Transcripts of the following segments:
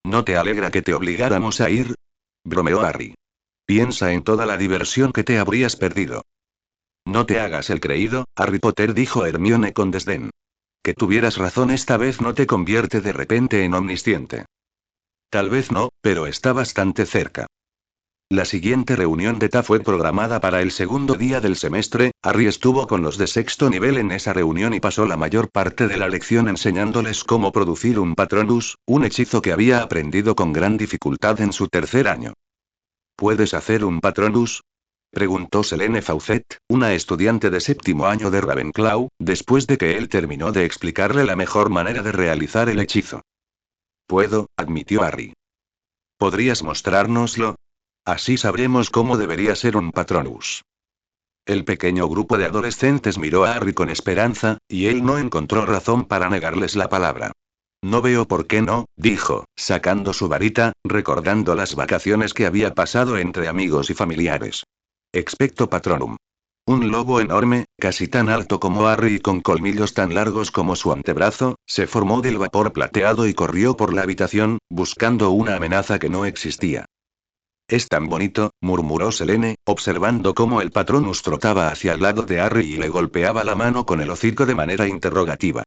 ¿No te alegra que te obligáramos a ir? Bromeó Harry. Piensa en toda la diversión que te habrías perdido. No te hagas el creído, Harry Potter, dijo Hermione con desdén. Que tuvieras razón esta vez no te convierte de repente en omnisciente. Tal vez no, pero está bastante cerca. La siguiente reunión de TA fue programada para el segundo día del semestre. Harry estuvo con los de sexto nivel en esa reunión y pasó la mayor parte de la lección enseñándoles cómo producir un Patronus, un hechizo que había aprendido con gran dificultad en su tercer año. ¿Puedes hacer un Patronus? Preguntó Selene Fawcett, una estudiante de séptimo año de Ravenclaw, después de que él terminó de explicarle la mejor manera de realizar el hechizo. Puedo, admitió Harry. ¿Podrías mostrárnoslo? Así sabremos cómo debería ser un Patronus. El pequeño grupo de adolescentes miró a Harry con esperanza, y él no encontró razón para negarles la palabra. No veo por qué no, dijo, sacando su varita, recordando las vacaciones que había pasado entre amigos y familiares. Expecto Patronum. Un lobo enorme, casi tan alto como Harry y con colmillos tan largos como su antebrazo, se formó del vapor plateado y corrió por la habitación, buscando una amenaza que no existía. Es tan bonito, murmuró Selene, observando cómo el Patronus trotaba hacia el lado de Harry y le golpeaba la mano con el hocico de manera interrogativa.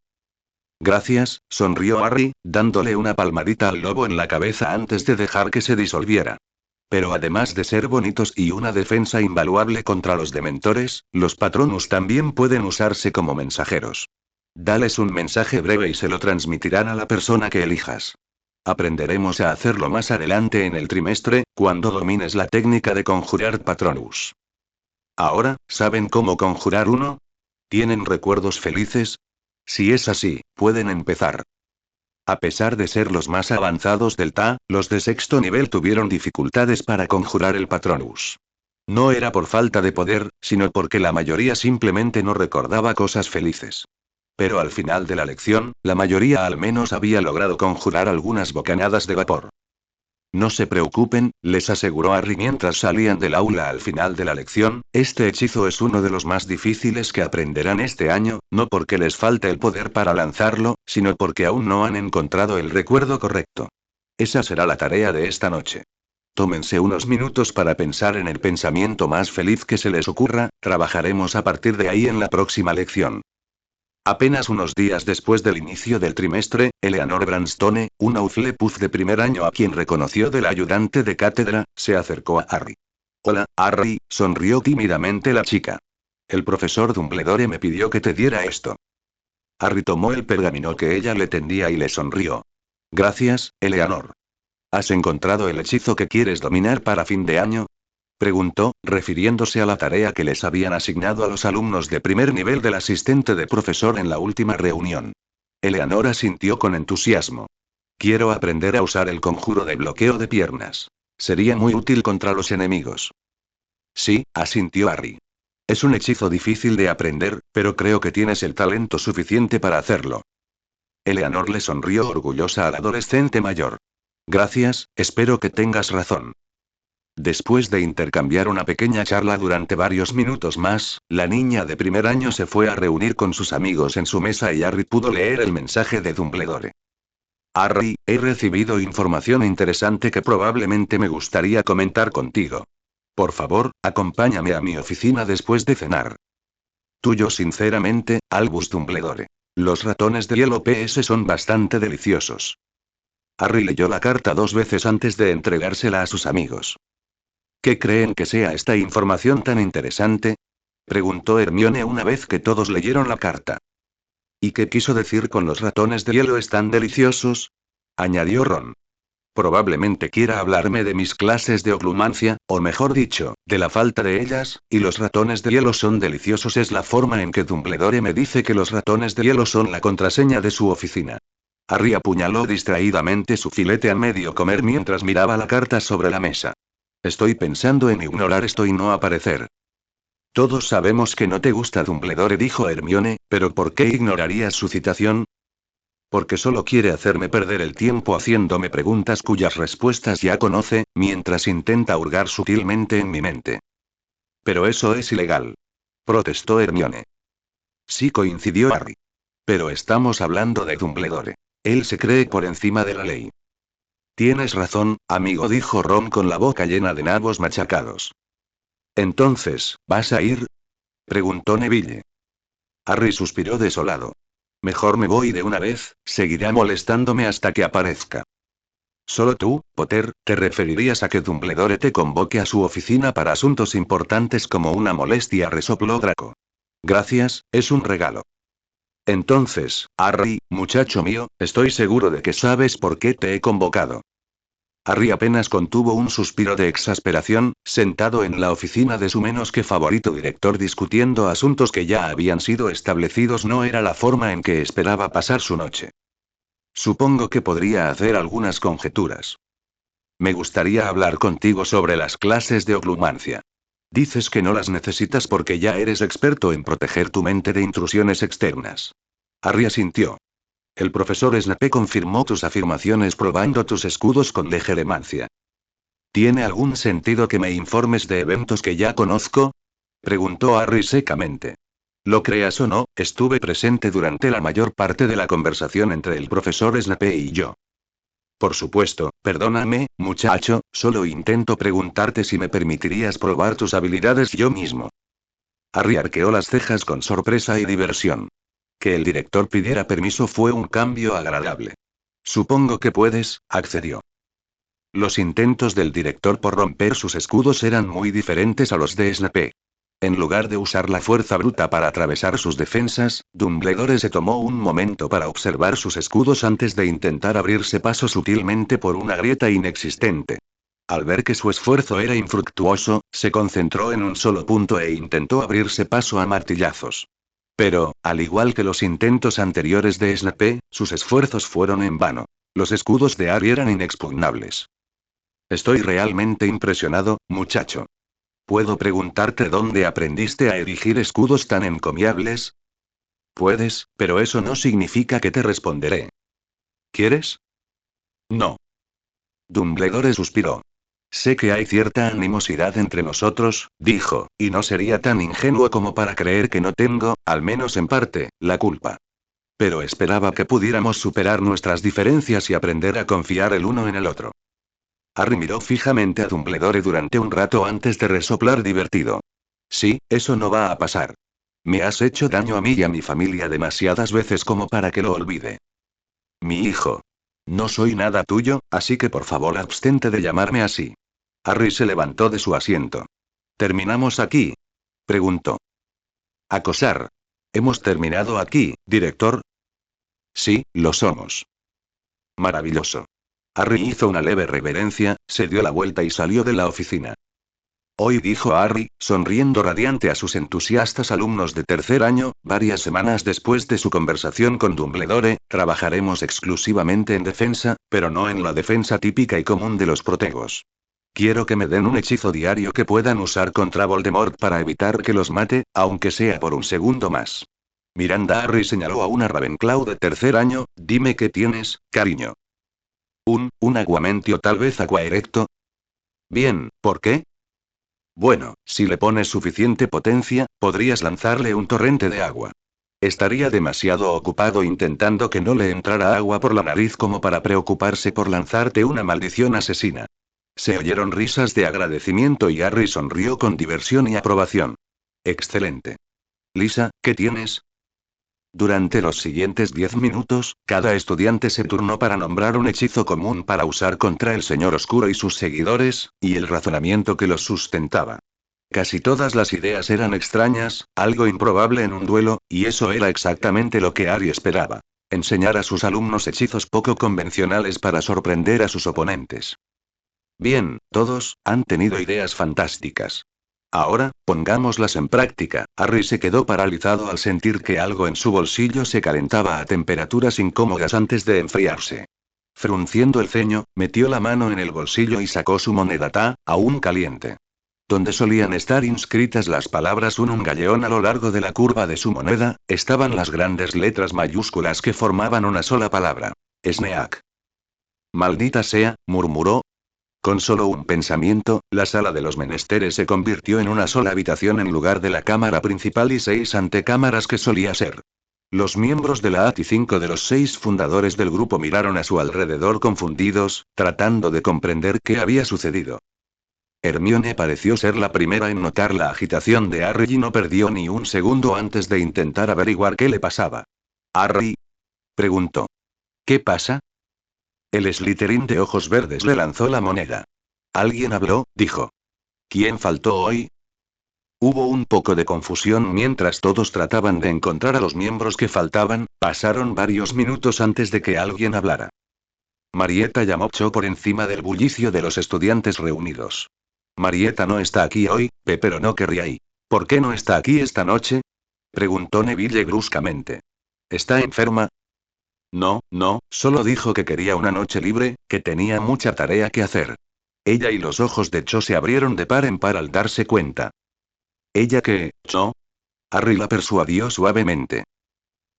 Gracias, sonrió Harry, dándole una palmadita al lobo en la cabeza antes de dejar que se disolviera. Pero además de ser bonitos y una defensa invaluable contra los dementores, los Patronus también pueden usarse como mensajeros. Dales un mensaje breve y se lo transmitirán a la persona que elijas. Aprenderemos a hacerlo más adelante en el trimestre, cuando domines la técnica de conjurar Patronus. Ahora, ¿saben cómo conjurar uno? ¿Tienen recuerdos felices? Si es así, pueden empezar. A pesar de ser los más avanzados del TA, los de sexto nivel tuvieron dificultades para conjurar el Patronus. No era por falta de poder, sino porque la mayoría simplemente no recordaba cosas felices. Pero al final de la lección, la mayoría al menos había logrado conjurar algunas bocanadas de vapor. No se preocupen, les aseguró Harry mientras salían del aula al final de la lección, este hechizo es uno de los más difíciles que aprenderán este año, no porque les falte el poder para lanzarlo, sino porque aún no han encontrado el recuerdo correcto. Esa será la tarea de esta noche. Tómense unos minutos para pensar en el pensamiento más feliz que se les ocurra, trabajaremos a partir de ahí en la próxima lección. Apenas unos días después del inicio del trimestre, Eleanor Branstone, una Hufflepuff de primer año a quien reconoció del ayudante de cátedra, se acercó a Harry. Hola, Harry, sonrió tímidamente la chica. El profesor Dumbledore me pidió que te diera esto. Harry tomó el pergamino que ella le tendía y le sonrió. Gracias, Eleanor. ¿Has encontrado el hechizo que quieres dominar para fin de año? Preguntó, refiriéndose a la tarea que les habían asignado a los alumnos de primer nivel del asistente de profesor en la última reunión. Eleanor asintió con entusiasmo. Quiero aprender a usar el conjuro de bloqueo de piernas. Sería muy útil contra los enemigos. Sí, asintió Harry. Es un hechizo difícil de aprender, pero creo que tienes el talento suficiente para hacerlo. Eleanor le sonrió orgullosa al adolescente mayor. Gracias, espero que tengas razón. Después de intercambiar una pequeña charla durante varios minutos más, la niña de primer año se fue a reunir con sus amigos en su mesa y Harry pudo leer el mensaje de Dumbledore. Harry, he recibido información interesante que probablemente me gustaría comentar contigo. Por favor, acompáñame a mi oficina después de cenar. Tuyo sinceramente, Albus Dumbledore. Los ratones de hielo PS son bastante deliciosos. Harry leyó la carta 2 veces antes de entregársela a sus amigos. ¿Qué creen que sea esta información tan interesante? Preguntó Hermione una vez que todos leyeron la carta. ¿Y qué quiso decir con los ratones de hielo están deliciosos? Añadió Ron. Probablemente quiera hablarme de mis clases de oclumancia, o mejor dicho, de la falta de ellas, y los ratones de hielo son deliciosos es la forma en que Dumbledore me dice que los ratones de hielo son la contraseña de su oficina. Harry apuñaló distraídamente su filete a medio comer mientras miraba la carta sobre la mesa. Estoy pensando en ignorar esto y no aparecer. Todos sabemos que no te gusta Dumbledore, dijo Hermione, pero ¿por qué ignorarías su citación? Porque solo quiere hacerme perder el tiempo haciéndome preguntas cuyas respuestas ya conoce, mientras intenta hurgar sutilmente en mi mente. Pero eso es ilegal. Protestó Hermione. Sí, coincidió Harry. Pero estamos hablando de Dumbledore. Él se cree por encima de la ley. Tienes razón, amigo, dijo Ron con la boca llena de nabos machacados. Entonces, ¿vas a ir? Preguntó Neville. Harry suspiró desolado. Mejor me voy de una vez, seguirá molestándome hasta que aparezca. Solo tú, Potter, te referirías a que Dumbledore te convoque a su oficina para asuntos importantes como una molestia, resopló Draco. Gracias, es un regalo. Entonces, Harry, muchacho mío, estoy seguro de que sabes por qué te he convocado. Harry apenas contuvo un suspiro de exasperación, sentado en la oficina de su menos que favorito director discutiendo asuntos que ya habían sido establecidos. No era la forma en que esperaba pasar su noche. Supongo que podría hacer algunas conjeturas. Me gustaría hablar contigo sobre las clases de oclumancia. Dices que no las necesitas porque ya eres experto en proteger tu mente de intrusiones externas. Harry asintió. El profesor Snape confirmó tus afirmaciones probando tus escudos con legeremancia. ¿Tiene algún sentido que me informes de eventos que ya conozco? Preguntó Harry secamente. Lo creas o no, estuve presente durante la mayor parte de la conversación entre el profesor Snape y yo. Por supuesto, perdóname, muchacho, solo intento preguntarte si me permitirías probar tus habilidades yo mismo. Harry arqueó las cejas con sorpresa y diversión. Que el director pidiera permiso fue un cambio agradable. Supongo que puedes, accedió. Los intentos del director por romper sus escudos eran muy diferentes a los de Snape. En lugar de usar la fuerza bruta para atravesar sus defensas, Dumbledore se tomó un momento para observar sus escudos antes de intentar abrirse paso sutilmente por una grieta inexistente. Al ver que su esfuerzo era infructuoso, se concentró en un solo punto e intentó abrirse paso a martillazos. Pero, al igual que los intentos anteriores de Snape, sus esfuerzos fueron en vano. Los escudos de Harry eran inexpugnables. Estoy realmente impresionado, muchacho. ¿Puedo preguntarte dónde aprendiste a erigir escudos tan encomiables? Puedes, pero eso no significa que te responderé. ¿Quieres? No. Dumbledore suspiró. Sé que hay cierta animosidad entre nosotros, dijo, y no sería tan ingenuo como para creer que no tengo, al menos en parte, la culpa. Pero esperaba que pudiéramos superar nuestras diferencias y aprender a confiar el uno en el otro. Harry miró fijamente a Dumbledore durante un rato antes de resoplar divertido. Sí, eso no va a pasar. Me has hecho daño a mí y a mi familia demasiadas veces como para que lo olvide. Mi hijo. No soy nada tuyo, así que por favor abstente de llamarme así. Harry se levantó de su asiento. ¿Terminamos aquí? Preguntó. Acosar. ¿Hemos terminado aquí, director? Sí, lo somos. Maravilloso. Harry hizo una leve reverencia, se dio la vuelta y salió de la oficina. Hoy, dijo Harry, sonriendo radiante a sus entusiastas alumnos de tercer año, varias semanas después de su conversación con Dumbledore, trabajaremos exclusivamente en defensa, pero no en la defensa típica y común de los protegos. Quiero que me den un hechizo diario que puedan usar contra Voldemort para evitar que los mate, aunque sea por un segundo más. Miranda, Harry señaló a una Ravenclaw de tercer año, dime qué tienes, cariño. Un aguamentio, tal vez Aqua Erecto. Bien, ¿por qué? Bueno, si le pones suficiente potencia, podrías lanzarle un torrente de agua. Estaría demasiado ocupado intentando que no le entrara agua por la nariz como para preocuparse por lanzarte una maldición asesina. Se oyeron risas de agradecimiento y Harry sonrió con diversión y aprobación. Excelente. Lisa, ¿qué tienes? Durante los siguientes 10 minutos, cada estudiante se turnó para nombrar un hechizo común para usar contra el Señor Oscuro y sus seguidores, y el razonamiento que los sustentaba. Casi todas las ideas eran extrañas, algo improbable en un duelo, y eso era exactamente lo que Harry esperaba. Enseñar a sus alumnos hechizos poco convencionales para sorprender a sus oponentes. Bien, todos han tenido ideas fantásticas. Ahora, pongámoslas en práctica. Harry se quedó paralizado al sentir que algo en su bolsillo se calentaba a temperaturas incómodas antes de enfriarse. Frunciendo el ceño, metió la mano en el bolsillo y sacó su moneda aún caliente. Donde solían estar inscritas las palabras un galeón a lo largo de la curva de su moneda, estaban las grandes letras mayúsculas que formaban una sola palabra. Snape. Maldita sea, murmuró. Con solo un pensamiento, la sala de los menesteres se convirtió en una sola habitación en lugar de la cámara principal y 6 antecámaras que solía ser. Los miembros de la AT y 5 de los 6 fundadores del grupo miraron a su alrededor confundidos, tratando de comprender qué había sucedido. Hermione pareció ser la primera en notar la agitación de Harry y no perdió ni un segundo antes de intentar averiguar qué le pasaba. «¿Harry?», preguntó. «¿Qué pasa?». El Slytherin de ojos verdes le lanzó la moneda. «Alguien habló», dijo. «¿Quién faltó hoy?». Hubo un poco de confusión mientras todos trataban de encontrar a los miembros que faltaban. Pasaron varios minutos antes de que alguien hablara. Marietta llamó Cho por encima del bullicio de los estudiantes reunidos. «Marietta no está aquí hoy, pero no querría ir. ¿Por qué no está aquí esta noche?», preguntó Neville bruscamente. «¿Está enferma?». «No, no, solo dijo que quería una noche libre, que tenía mucha tarea que hacer». Ella y los ojos de Cho se abrieron de par en par al darse cuenta. «¿Ella qué, Cho?». Harry la persuadió suavemente.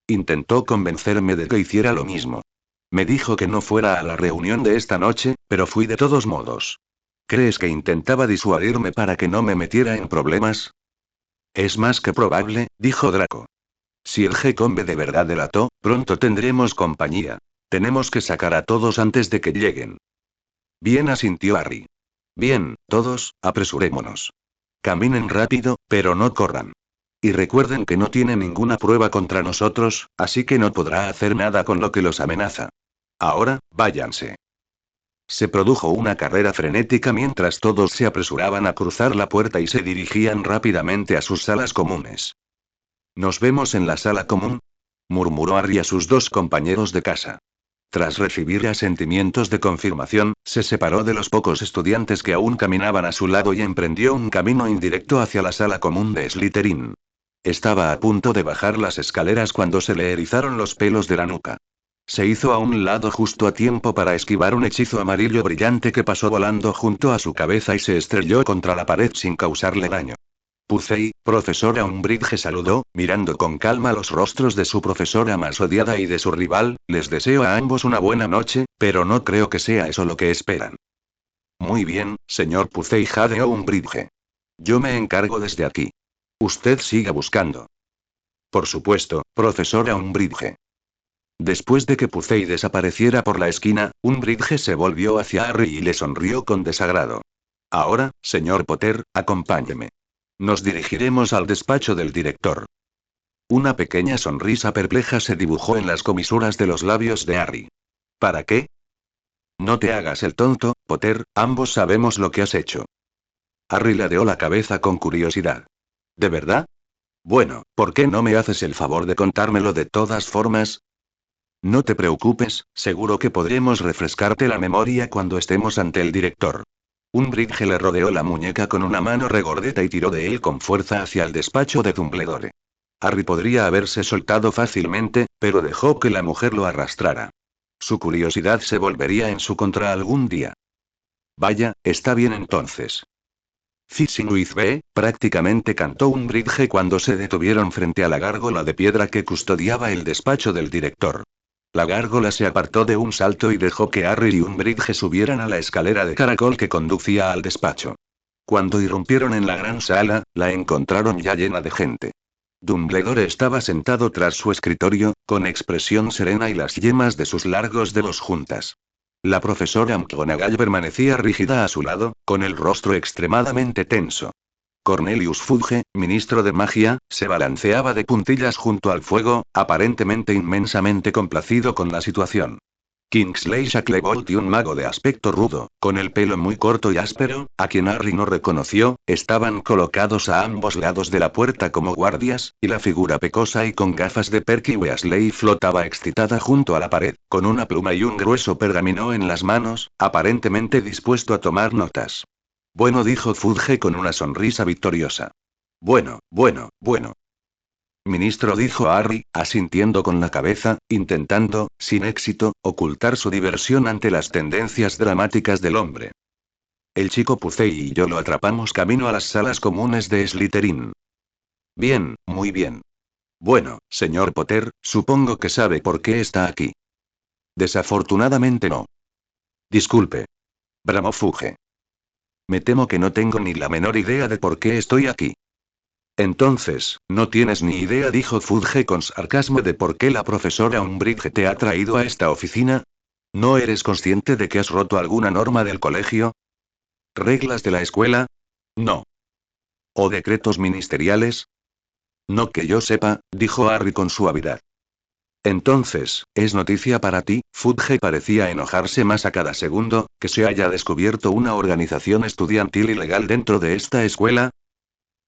«Intentó convencerme de que hiciera lo mismo. Me dijo que no fuera a la reunión de esta noche, pero fui de todos modos». «¿Crees que intentaba disuadirme para que no me metiera en problemas?». «Es más que probable», dijo Draco. «Si el G-Combe de verdad delató, pronto tendremos compañía. Tenemos que sacar a todos antes de que lleguen». «Bien», asintió Harry. «Bien, todos, apresurémonos. Caminen rápido, pero no corran. Y recuerden que no tiene ninguna prueba contra nosotros, así que no podrá hacer nada con lo que los amenaza. Ahora, váyanse». Se produjo una carrera frenética mientras todos se apresuraban a cruzar la puerta y se dirigían rápidamente a sus salas comunes. «¿Nos vemos en la sala común?», murmuró Harry a sus 2 compañeros de casa. Tras recibir asentimientos de confirmación, se separó de los pocos estudiantes que aún caminaban a su lado y emprendió un camino indirecto hacia la sala común de Slytherin. Estaba a punto de bajar las escaleras cuando se le erizaron los pelos de la nuca. Se hizo a un lado justo a tiempo para esquivar un hechizo amarillo brillante que pasó volando junto a su cabeza y se estrelló contra la pared sin causarle daño. «Pucei, profesora Umbridge», saludó, mirando con calma los rostros de su profesora más odiada y de su rival. «Les deseo a ambos una buena noche, pero no creo que sea eso lo que esperan». «Muy bien, señor Pucei», jadeó Umbridge. «Yo me encargo desde aquí. Usted siga buscando». «Por supuesto, profesora Umbridge». Después de que Pucei desapareciera por la esquina, Umbridge se volvió hacia Harry y le sonrió con desagrado. «Ahora, señor Potter, acompáñeme. Nos dirigiremos al despacho del director». Una pequeña sonrisa perpleja se dibujó en las comisuras de los labios de Harry. «¿Para qué?». «No te hagas el tonto, Potter, ambos sabemos lo que has hecho». Harry ladeó la cabeza con curiosidad. «¿De verdad? Bueno, ¿por qué no me haces el favor de contármelo de todas formas?». «No te preocupes, seguro que podremos refrescarte la memoria cuando estemos ante el director». Umbridge le rodeó la muñeca con una mano regordeta y tiró de él con fuerza hacia el despacho de Dumbledore. Harry podría haberse soltado fácilmente, pero dejó que la mujer lo arrastrara. Su curiosidad se volvería en su contra algún día. «Vaya, está bien entonces». «Fishing with B», prácticamente cantó Umbridge cuando se detuvieron frente a la gárgola de piedra que custodiaba el despacho del director. La gárgola se apartó de un salto y dejó que Harry y Umbridge subieran a la escalera de caracol que conducía al despacho. Cuando irrumpieron en la gran sala, la encontraron ya llena de gente. Dumbledore estaba sentado tras su escritorio, con expresión serena y las yemas de sus largos dedos juntas. La profesora McGonagall permanecía rígida a su lado, con el rostro extremadamente tenso. Cornelius Fudge, ministro de magia, se balanceaba de puntillas junto al fuego, aparentemente inmensamente complacido con la situación. Kingsley Shacklebolt y un mago de aspecto rudo, con el pelo muy corto y áspero, a quien Harry no reconoció, estaban colocados a ambos lados de la puerta como guardias, y la figura pecosa y con gafas de Perky Weasley flotaba excitada junto a la pared, con una pluma y un grueso pergamino en las manos, aparentemente dispuesto a tomar notas. «Bueno», dijo Fudge con una sonrisa victoriosa. «Bueno, bueno, bueno». «Ministro», dijo Harry, asintiendo con la cabeza, intentando, sin éxito, ocultar su diversión ante las tendencias dramáticas del hombre. «El chico Pucei y yo lo atrapamos camino a las salas comunes de Slytherin». «Bien, muy bien. Bueno, señor Potter, supongo que sabe por qué está aquí». «Desafortunadamente no». «Disculpe». Bramó Fudge. «Me temo que no tengo ni la menor idea de por qué estoy aquí». Entonces, no tienes ni idea, dijo Fudge con sarcasmo, de por qué la profesora Umbridge te ha traído a esta oficina. ¿No eres consciente de que has roto alguna norma del colegio? ¿Reglas de la escuela? No. ¿O decretos ministeriales? No que yo sepa, dijo Harry con suavidad. Entonces, ¿es noticia para ti? Fudge parecía enojarse más a cada segundo, que se haya descubierto una organización estudiantil ilegal dentro de esta escuela.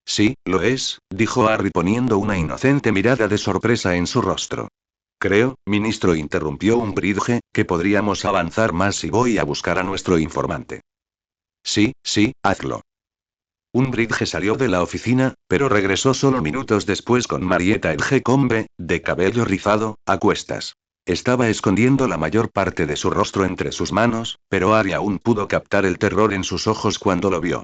Sí, lo es, dijo Harry poniendo una inocente mirada de sorpresa en su rostro. Creo, ministro, interrumpió Umbridge, que podríamos avanzar más si voy a buscar a nuestro informante. Sí, sí, hazlo. Umbridge salió de la oficina, pero regresó solo minutos después con Marietta Edgecombe, de cabello rizado, a cuestas. Estaba escondiendo la mayor parte de su rostro entre sus manos, pero Harry aún pudo captar el terror en sus ojos cuando lo vio.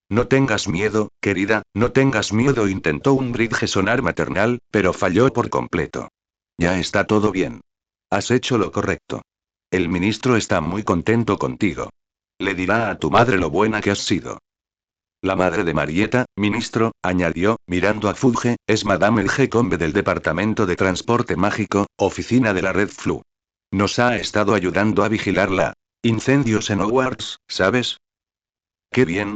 No tengas miedo, querida, no tengas miedo, intentó Umbridge sonar maternal, pero falló por completo. Ya está todo bien. Has hecho lo correcto. El ministro está muy contento contigo. Le dirá a tu madre lo buena que has sido. La madre de Marietta, ministro, añadió, mirando a Fudge, es Madame Edgecombe del Departamento de Transporte Mágico, oficina de la Red Flu. Nos ha estado ayudando a vigilar la incendios en Hogwarts, ¿sabes? Qué bien!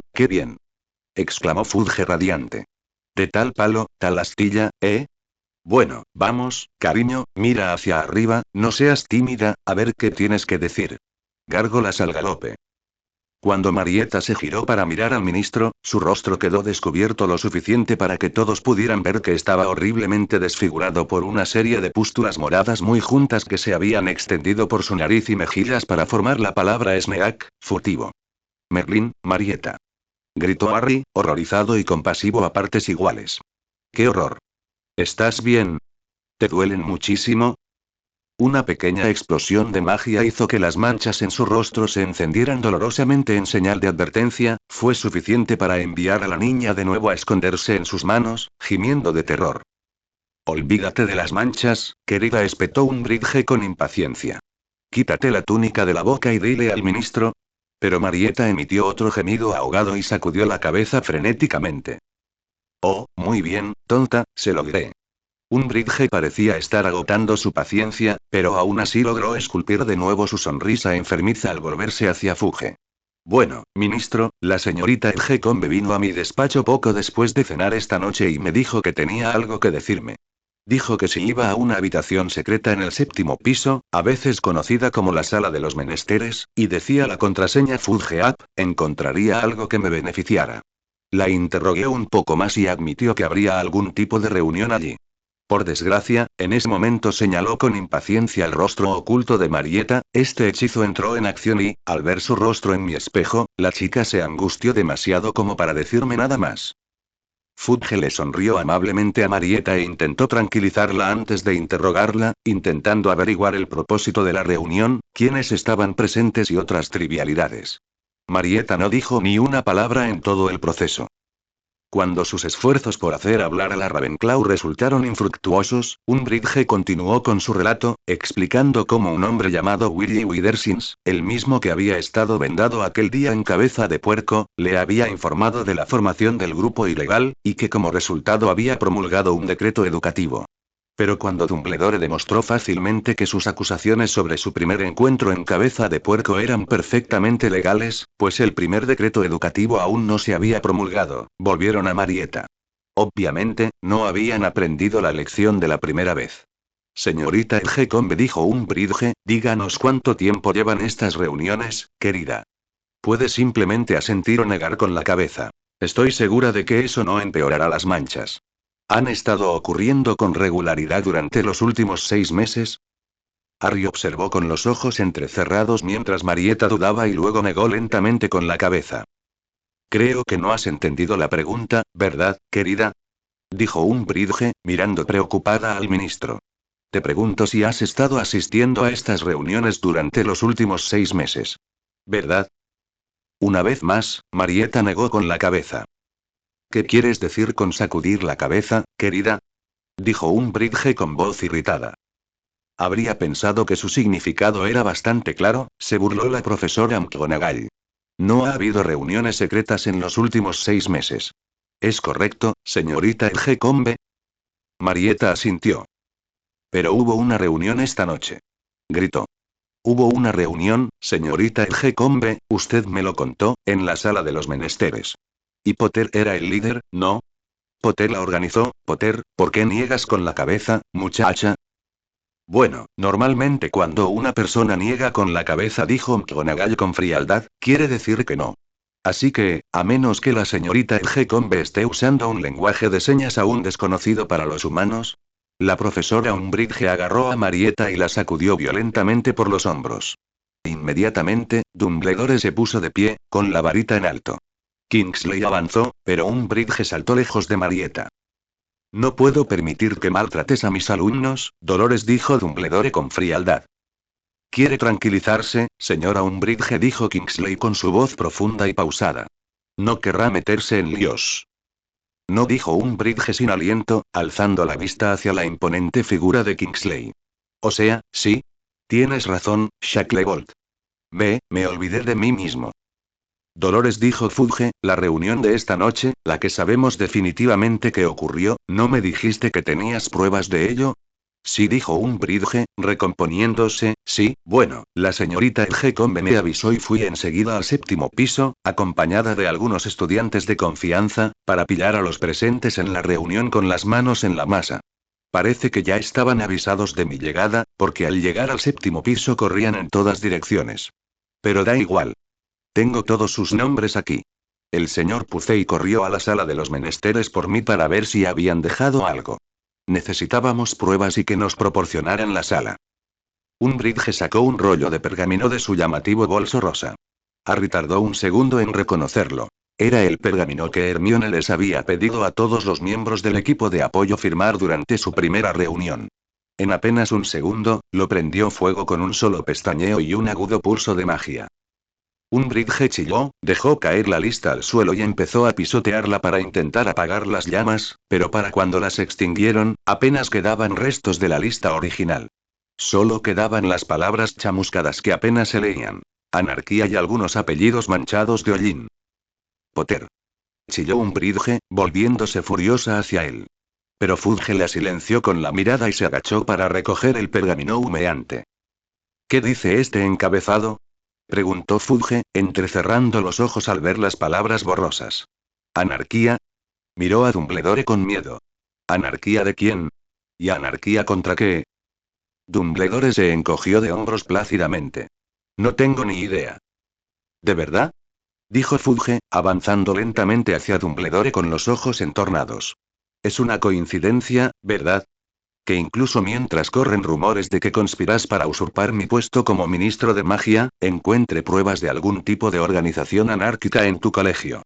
Exclamó Fudge radiante. De tal palo, tal astilla, ¿eh? Bueno, vamos, cariño, mira hacia arriba, no seas tímida, a ver qué tienes que decir. Gárgolas al galope. Cuando Marietta se giró para mirar al ministro, su rostro quedó descubierto lo suficiente para que todos pudieran ver que estaba horriblemente desfigurado por una serie de pústulas moradas muy juntas que se habían extendido por su nariz y mejillas para formar la palabra Sneak, furtivo. Merlín, Marietta. Gritó Harry, horrorizado y compasivo a partes iguales. ¡Qué horror! ¿Estás bien? ¿Te duelen muchísimo? Una pequeña explosión de magia hizo que las manchas en su rostro se encendieran dolorosamente en señal de advertencia, fue suficiente para enviar a la niña de nuevo a esconderse en sus manos, gimiendo de terror. Olvídate de las manchas, querida, espetó Umbridge con impaciencia. Quítate la túnica de la boca y dile al ministro. Pero Marietta emitió otro gemido ahogado y sacudió la cabeza frenéticamente. Oh, muy bien, tonta, se lo diré. Umbridge parecía estar agotando su paciencia, pero aún así logró esculpir de nuevo su sonrisa enfermiza al volverse hacia Fudge. Bueno, ministro, la señorita Edgecombe vino a mi despacho poco después de cenar esta noche y me dijo que tenía algo que decirme. Dijo que si iba a una habitación secreta en el 7º piso, a veces conocida como la sala de los menesteres, y decía la contraseña Fudge Up, encontraría algo que me beneficiara. La interrogué un poco más y admitió que habría algún tipo de reunión allí. Por desgracia, en ese momento señaló con impaciencia el rostro oculto de Marietta, este hechizo entró en acción y, al ver su rostro en mi espejo, la chica se angustió demasiado como para decirme nada más. Fudge le sonrió amablemente a Marietta e intentó tranquilizarla antes de interrogarla, intentando averiguar el propósito de la reunión, quiénes estaban presentes y otras trivialidades. Marietta no dijo ni una palabra en todo el proceso. Cuando sus esfuerzos por hacer hablar a la Ravenclaw resultaron infructuosos, Umbridge continuó con su relato, explicando cómo un hombre llamado Willie Withersins, el mismo que había estado vendado aquel día en Cabeza de Puerco, le había informado de la formación del grupo ilegal, y que como resultado había promulgado un decreto educativo. Pero cuando Dumbledore demostró fácilmente que sus acusaciones sobre su primer encuentro en Cabeza de Puerco eran perfectamente legales, pues el primer decreto educativo aún no se había promulgado, volvieron a Marietta. Obviamente, no habían aprendido la lección de la primera vez. Señorita Edgecombe, dijo Umbridge, díganos cuánto tiempo llevan estas reuniones, querida. Puede simplemente asentir o negar con la cabeza. Estoy segura de que eso no empeorará las manchas. ¿Han estado ocurriendo con regularidad durante los últimos 6 meses? Harry observó con los ojos entrecerrados mientras Marietta dudaba y luego negó lentamente con la cabeza. Creo que no has entendido la pregunta, ¿verdad, querida? Dijo Umbridge, mirando preocupada al ministro. Te pregunto si has estado asistiendo a estas reuniones durante los últimos 6 meses. ¿Verdad? Una vez más, Marietta negó con la cabeza. ¿Qué quieres decir con sacudir la cabeza, querida? Dijo Umbridge con voz irritada. Habría pensado que su significado era bastante claro, se burló la profesora McGonagall. No ha habido reuniones secretas en los últimos 6 meses. Es correcto, señorita Edgecombe. Marieta asintió. Pero hubo una reunión esta noche. Gritó. Hubo una reunión, señorita Edgecombe, usted me lo contó, en la sala de los menesteres. Y Potter era el líder, ¿no? Potter la organizó. Potter, ¿por qué niegas con la cabeza, muchacha? Bueno, normalmente cuando una persona niega con la cabeza, dijo McGonagall con frialdad, quiere decir que no. Así que, a menos que la señorita Edgecombe esté usando un lenguaje de señas aún desconocido para los humanos. La profesora Umbridge agarró a Marieta y la sacudió violentamente por los hombros. Inmediatamente, Dumbledore se puso de pie, con la varita en alto. Kingsley avanzó, pero Umbridge saltó lejos de Marieta. No puedo permitir que maltrates a mis alumnos, Dolores, dijo Dumbledore con frialdad. ¿Quiere tranquilizarse, señora Umbridge?, dijo Kingsley con su voz profunda y pausada. No querrá meterse en líos. No, dijo Umbridge sin aliento, alzando la vista hacia la imponente figura de Kingsley. O sea, sí. Tienes razón, Shacklebolt. Me olvidé de mí mismo. Dolores, dijo Fudge, la reunión de esta noche, la que sabemos definitivamente que ocurrió, ¿no me dijiste que tenías pruebas de ello? Sí, dijo Umbridge, recomponiéndose, sí, bueno, la señorita Edgecombe me avisó y fui enseguida al séptimo piso, acompañada de algunos estudiantes de confianza, para pillar a los presentes en la reunión con las manos en la masa. Parece que ya estaban avisados de mi llegada, porque al llegar al séptimo piso corrían en todas direcciones. Pero da igual. Tengo todos sus nombres aquí. El señor Pucey corrió a la sala de los menesteres por mí para ver si habían dejado algo. Necesitábamos pruebas y que nos proporcionaran la sala. Umbridge sacó un rollo de pergamino de su llamativo bolso rosa. Harry tardó un segundo en reconocerlo. Era el pergamino que Hermione les había pedido a todos los miembros del equipo de apoyo firmar durante su primera reunión. En apenas un segundo, lo prendió fuego con un solo pestañeo y un agudo pulso de magia. Umbridge chilló, dejó caer la lista al suelo y empezó a pisotearla para intentar apagar las llamas, pero para cuando las extinguieron, apenas quedaban restos de la lista original. Solo quedaban las palabras chamuscadas que apenas se leían. Anarquía y algunos apellidos manchados de hollín. Potter. Chilló Umbridge, volviéndose furiosa hacia él. Pero Fudge la silenció con la mirada y se agachó para recoger el pergamino humeante. ¿Qué dice este encabezado?, preguntó Fudge, entrecerrando los ojos al ver las palabras borrosas. ¿Anarquía? Miró a Dumbledore con miedo. ¿Anarquía de quién? ¿Y anarquía contra qué? Dumbledore se encogió de hombros plácidamente. No tengo ni idea. ¿De verdad?, dijo Fudge, avanzando lentamente hacia Dumbledore con los ojos entornados. Es una coincidencia, ¿verdad? Que incluso mientras corren rumores de que conspiras para usurpar mi puesto como ministro de magia, encuentre pruebas de algún tipo de organización anárquica en tu colegio.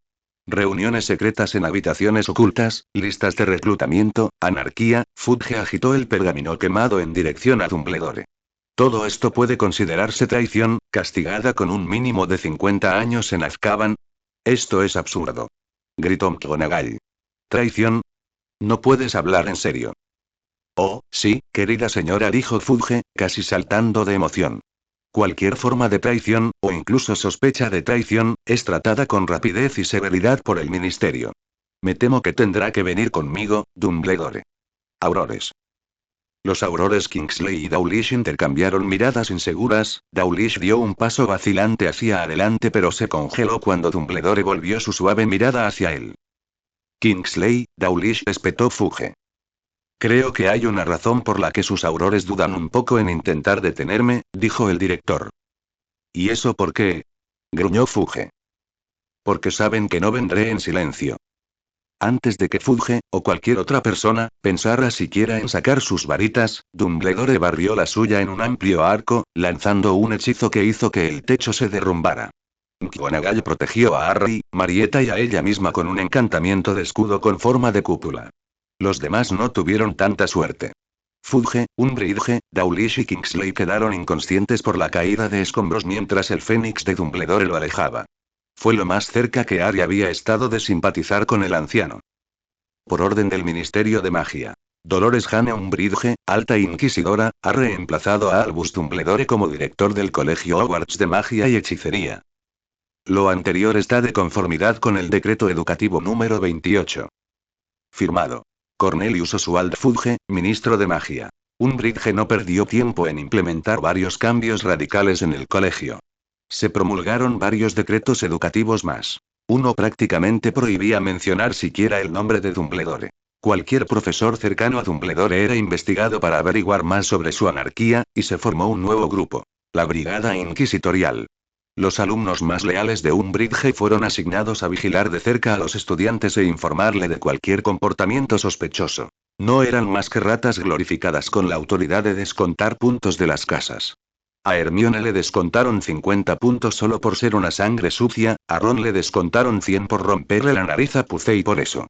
Reuniones secretas en habitaciones ocultas, listas de reclutamiento, anarquía. Fudge agitó el pergamino quemado en dirección a Dumbledore. Todo esto puede considerarse traición, castigada con un mínimo de 50 años en Azkaban. Esto es absurdo. Gritó McGonagall. ¿Traición? No puedes hablar en serio. Oh, sí, querida señora, dijo Fudge, casi saltando de emoción. Cualquier forma de traición, o incluso sospecha de traición, es tratada con rapidez y severidad por el ministerio. Me temo que tendrá que venir conmigo, Dumbledore. Aurores. Los aurores Kingsley y Dawlish intercambiaron miradas inseguras. Dawlish dio un paso vacilante hacia adelante pero se congeló cuando Dumbledore volvió su suave mirada hacia él. Kingsley, Dawlish, espetó Fudge. Creo que hay una razón por la que sus aurores dudan un poco en intentar detenerme, dijo el director. ¿Y eso por qué?, gruñó Fudge. Porque saben que no vendré en silencio. Antes de que Fudge, o cualquier otra persona, pensara siquiera en sacar sus varitas, Dumbledore barrió la suya en un amplio arco, lanzando un hechizo que hizo que el techo se derrumbara. McGonagall protegió a Harry, Marieta y a ella misma con un encantamiento de escudo con forma de cúpula. Los demás no tuvieron tanta suerte. Fudge, Umbridge, Dawlish y Kingsley quedaron inconscientes por la caída de escombros mientras el fénix de Dumbledore lo alejaba. Fue lo más cerca que Harry había estado de simpatizar con el anciano. Por orden del Ministerio de Magia, Dolores Hannah Umbridge, alta inquisidora, ha reemplazado a Albus Dumbledore como director del Colegio Hogwarts de Magia y Hechicería. Lo anterior está de conformidad con el decreto educativo número 28. Firmado. Cornelius Oswald Fudge, ministro de Magia. Umbridge no perdió tiempo en implementar varios cambios radicales en el colegio. Se promulgaron varios decretos educativos más. Uno prácticamente prohibía mencionar siquiera el nombre de Dumbledore. Cualquier profesor cercano a Dumbledore era investigado para averiguar más sobre su anarquía, y se formó un nuevo grupo. La Brigada Inquisitorial. Los alumnos más leales de Umbridge fueron asignados a vigilar de cerca a los estudiantes e informarle de cualquier comportamiento sospechoso. No eran más que ratas glorificadas con la autoridad de descontar puntos de las casas. A Hermione le descontaron 50 puntos solo por ser una sangre sucia, a Ron le descontaron 100 por romperle la nariz a Pucé y por eso.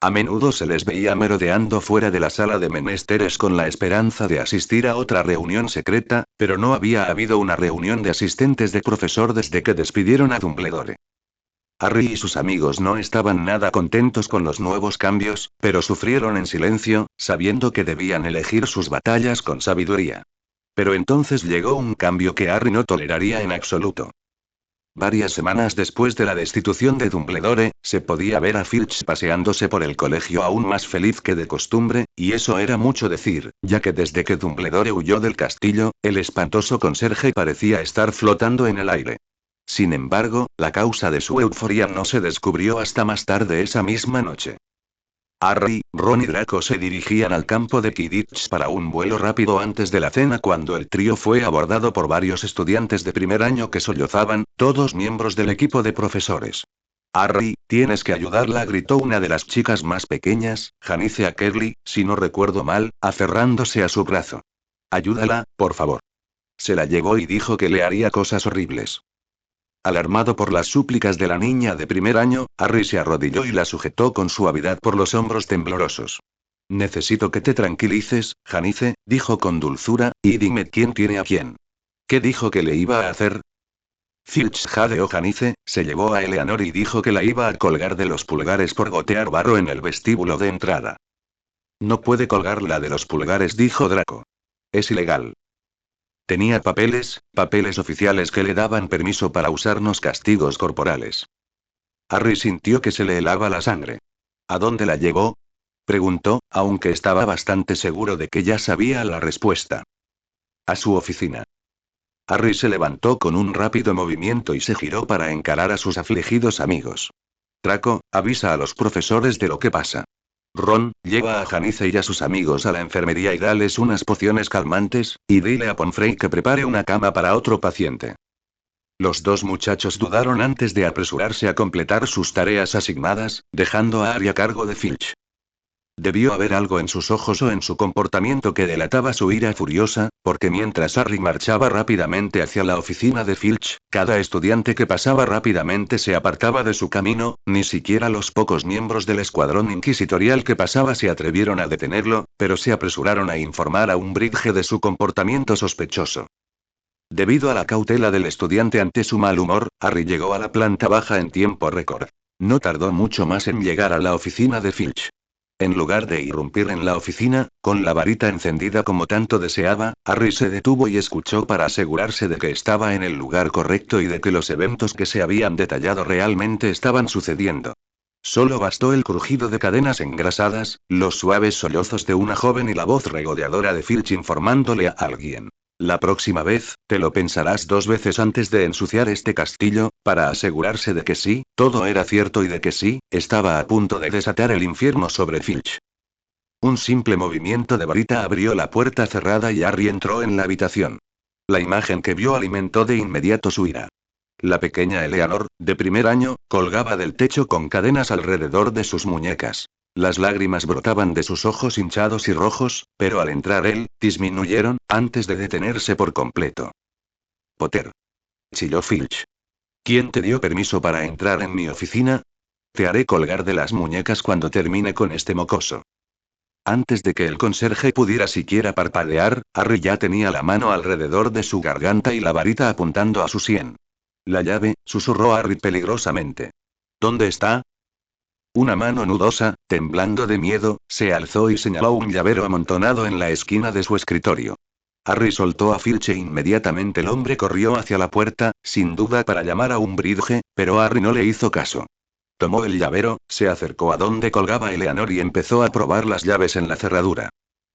A menudo se les veía merodeando fuera de la sala de menesteres con la esperanza de asistir a otra reunión secreta, pero no había habido una reunión de asistentes de profesor desde que despidieron a Dumbledore. Harry y sus amigos no estaban nada contentos con los nuevos cambios, pero sufrieron en silencio, sabiendo que debían elegir sus batallas con sabiduría. Pero entonces llegó un cambio que Harry no toleraría en absoluto. Varias semanas después de la destitución de Dumbledore, se podía ver a Filch paseándose por el colegio aún más feliz que de costumbre, y eso era mucho decir, ya que desde que Dumbledore huyó del castillo, el espantoso conserje parecía estar flotando en el aire. Sin embargo, la causa de su euforia no se descubrió hasta más tarde esa misma noche. Harry, Ron y Draco se dirigían al campo de Quidditch para un vuelo rápido antes de la cena cuando el trío fue abordado por varios estudiantes de primer año que sollozaban, todos miembros del equipo de profesores. Harry, tienes que ayudarla, gritó una de las chicas más pequeñas, Janice Ackerley, si no recuerdo mal, aferrándose a su brazo. Ayúdala, por favor. Se la llevó y dijo que le haría cosas horribles. Alarmado por las súplicas de la niña de primer año, Harry se arrodilló y la sujetó con suavidad por los hombros temblorosos. Necesito que te tranquilices, Janice, dijo con dulzura, y dime quién tiene a quién. ¿Qué dijo que le iba a hacer? Filch jadeó. Janice, se llevó a Eleanor y dijo que la iba a colgar de los pulgares por gotear barro en el vestíbulo de entrada. No puede colgarla de los pulgares, dijo Draco. Es ilegal. Tenía papeles oficiales que le daban permiso para usarnos castigos corporales. Harry sintió que se le helaba la sangre. ¿A dónde la llevó? Preguntó, aunque estaba bastante seguro de que ya sabía la respuesta. A su oficina. Harry se levantó con un rápido movimiento y se giró para encarar a sus afligidos amigos. Draco, avisa a los profesores de lo que pasa. Ron, lleva a Janice y a sus amigos a la enfermería y dales unas pociones calmantes, y dile a Pomfrey que prepare una cama para otro paciente. Los dos muchachos dudaron antes de apresurarse a completar sus tareas asignadas, dejando a Harry a cargo de Filch. Debió haber algo en sus ojos o en su comportamiento que delataba su ira furiosa, porque mientras Harry marchaba rápidamente hacia la oficina de Filch, cada estudiante que pasaba rápidamente se apartaba de su camino, ni siquiera los pocos miembros del escuadrón inquisitorial que pasaba se atrevieron a detenerlo, pero se apresuraron a informar a Umbridge de su comportamiento sospechoso. Debido a la cautela del estudiante ante su mal humor, Harry llegó a la planta baja en tiempo récord. No tardó mucho más en llegar a la oficina de Filch. En lugar de irrumpir en la oficina, con la varita encendida como tanto deseaba, Harry se detuvo y escuchó para asegurarse de que estaba en el lugar correcto y de que los eventos que se habían detallado realmente estaban sucediendo. Solo bastó el crujido de cadenas engrasadas, los suaves sollozos de una joven y la voz regodeadora de Filch informándole a alguien. La próxima vez, te lo pensarás dos veces antes de ensuciar este castillo, para asegurarse de que sí, todo era cierto y de que sí, estaba a punto de desatar el infierno sobre Filch. Un simple movimiento de varita abrió la puerta cerrada y Harry entró en la habitación. La imagen que vio alimentó de inmediato su ira. La pequeña Eleanor, de primer año, colgaba del techo con cadenas alrededor de sus muñecas. Las lágrimas brotaban de sus ojos hinchados y rojos, pero al entrar él, disminuyeron, antes de detenerse por completo. Potter. Chilló Filch. ¿Quién te dio permiso para entrar en mi oficina? Te haré colgar de las muñecas cuando termine con este mocoso. Antes de que el conserje pudiera siquiera parpadear, Harry ya tenía la mano alrededor de su garganta y la varita apuntando a su sien. La llave, susurró Harry peligrosamente. ¿Dónde está? Una mano nudosa, temblando de miedo, se alzó y señaló un llavero amontonado en la esquina de su escritorio. Harry soltó a Filch e inmediatamente el hombre corrió hacia la puerta, sin duda para llamar a un Umbridge, pero Harry no le hizo caso. Tomó el llavero, se acercó a donde colgaba Eleanor y empezó a probar las llaves en la cerradura.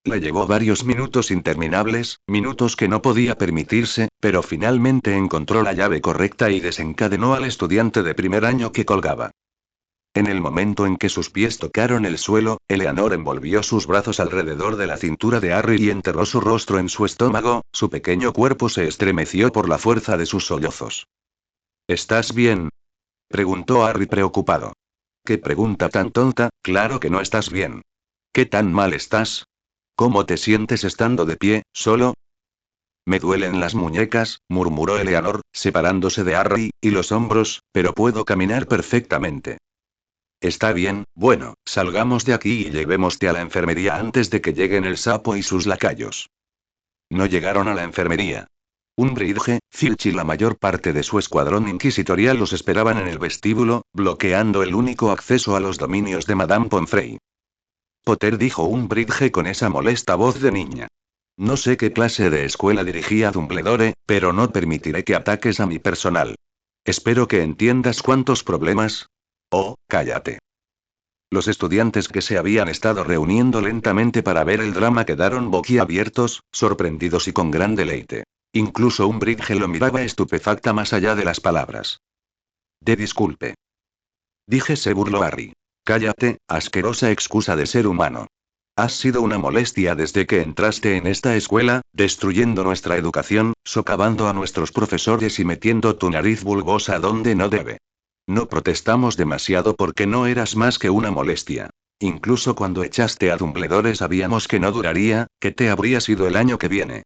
Le llevó varios minutos interminables, minutos que no podía permitirse, pero finalmente encontró la llave correcta y desencadenó al estudiante de primer año que colgaba. En el momento en que sus pies tocaron el suelo, Eleanor envolvió sus brazos alrededor de la cintura de Harry y enterró su rostro en su estómago, su pequeño cuerpo se estremeció por la fuerza de sus sollozos. ¿Estás bien?, preguntó Harry preocupado. ¿Qué pregunta tan tonta? Claro que no estás bien. ¿Qué tan mal estás? ¿Cómo te sientes estando de pie, solo? Me duelen las muñecas, murmuró Eleanor, separándose de Harry y los hombros, pero puedo caminar perfectamente. Está bien, bueno, salgamos de aquí y llevémoste a la enfermería antes de que lleguen el sapo y sus lacayos. No llegaron a la enfermería. Umbridge, Filch y la mayor parte de su escuadrón inquisitorial los esperaban en el vestíbulo, bloqueando el único acceso a los dominios de Madame Pomfrey. Potter, dijo Umbridge con esa molesta voz de niña. No sé qué clase de escuela dirigía Dumbledore, pero no permitiré que ataques a mi personal. Espero que entiendas cuántos problemas. Oh, cállate. Los estudiantes que se habían estado reuniendo lentamente para ver el drama quedaron boquiabiertos, sorprendidos y con gran deleite. Incluso Umbridge lo miraba estupefacta más allá de las palabras. Disculpe. Dije, se burló Harry. Cállate, asquerosa excusa de ser humano. Has sido una molestia desde que entraste en esta escuela, destruyendo nuestra educación, socavando a nuestros profesores y metiendo tu nariz bulbosa donde no debe. No protestamos demasiado porque no eras más que una molestia. Incluso cuando echaste a Dumbledore sabíamos que no duraría, que te habrías ido el año que viene.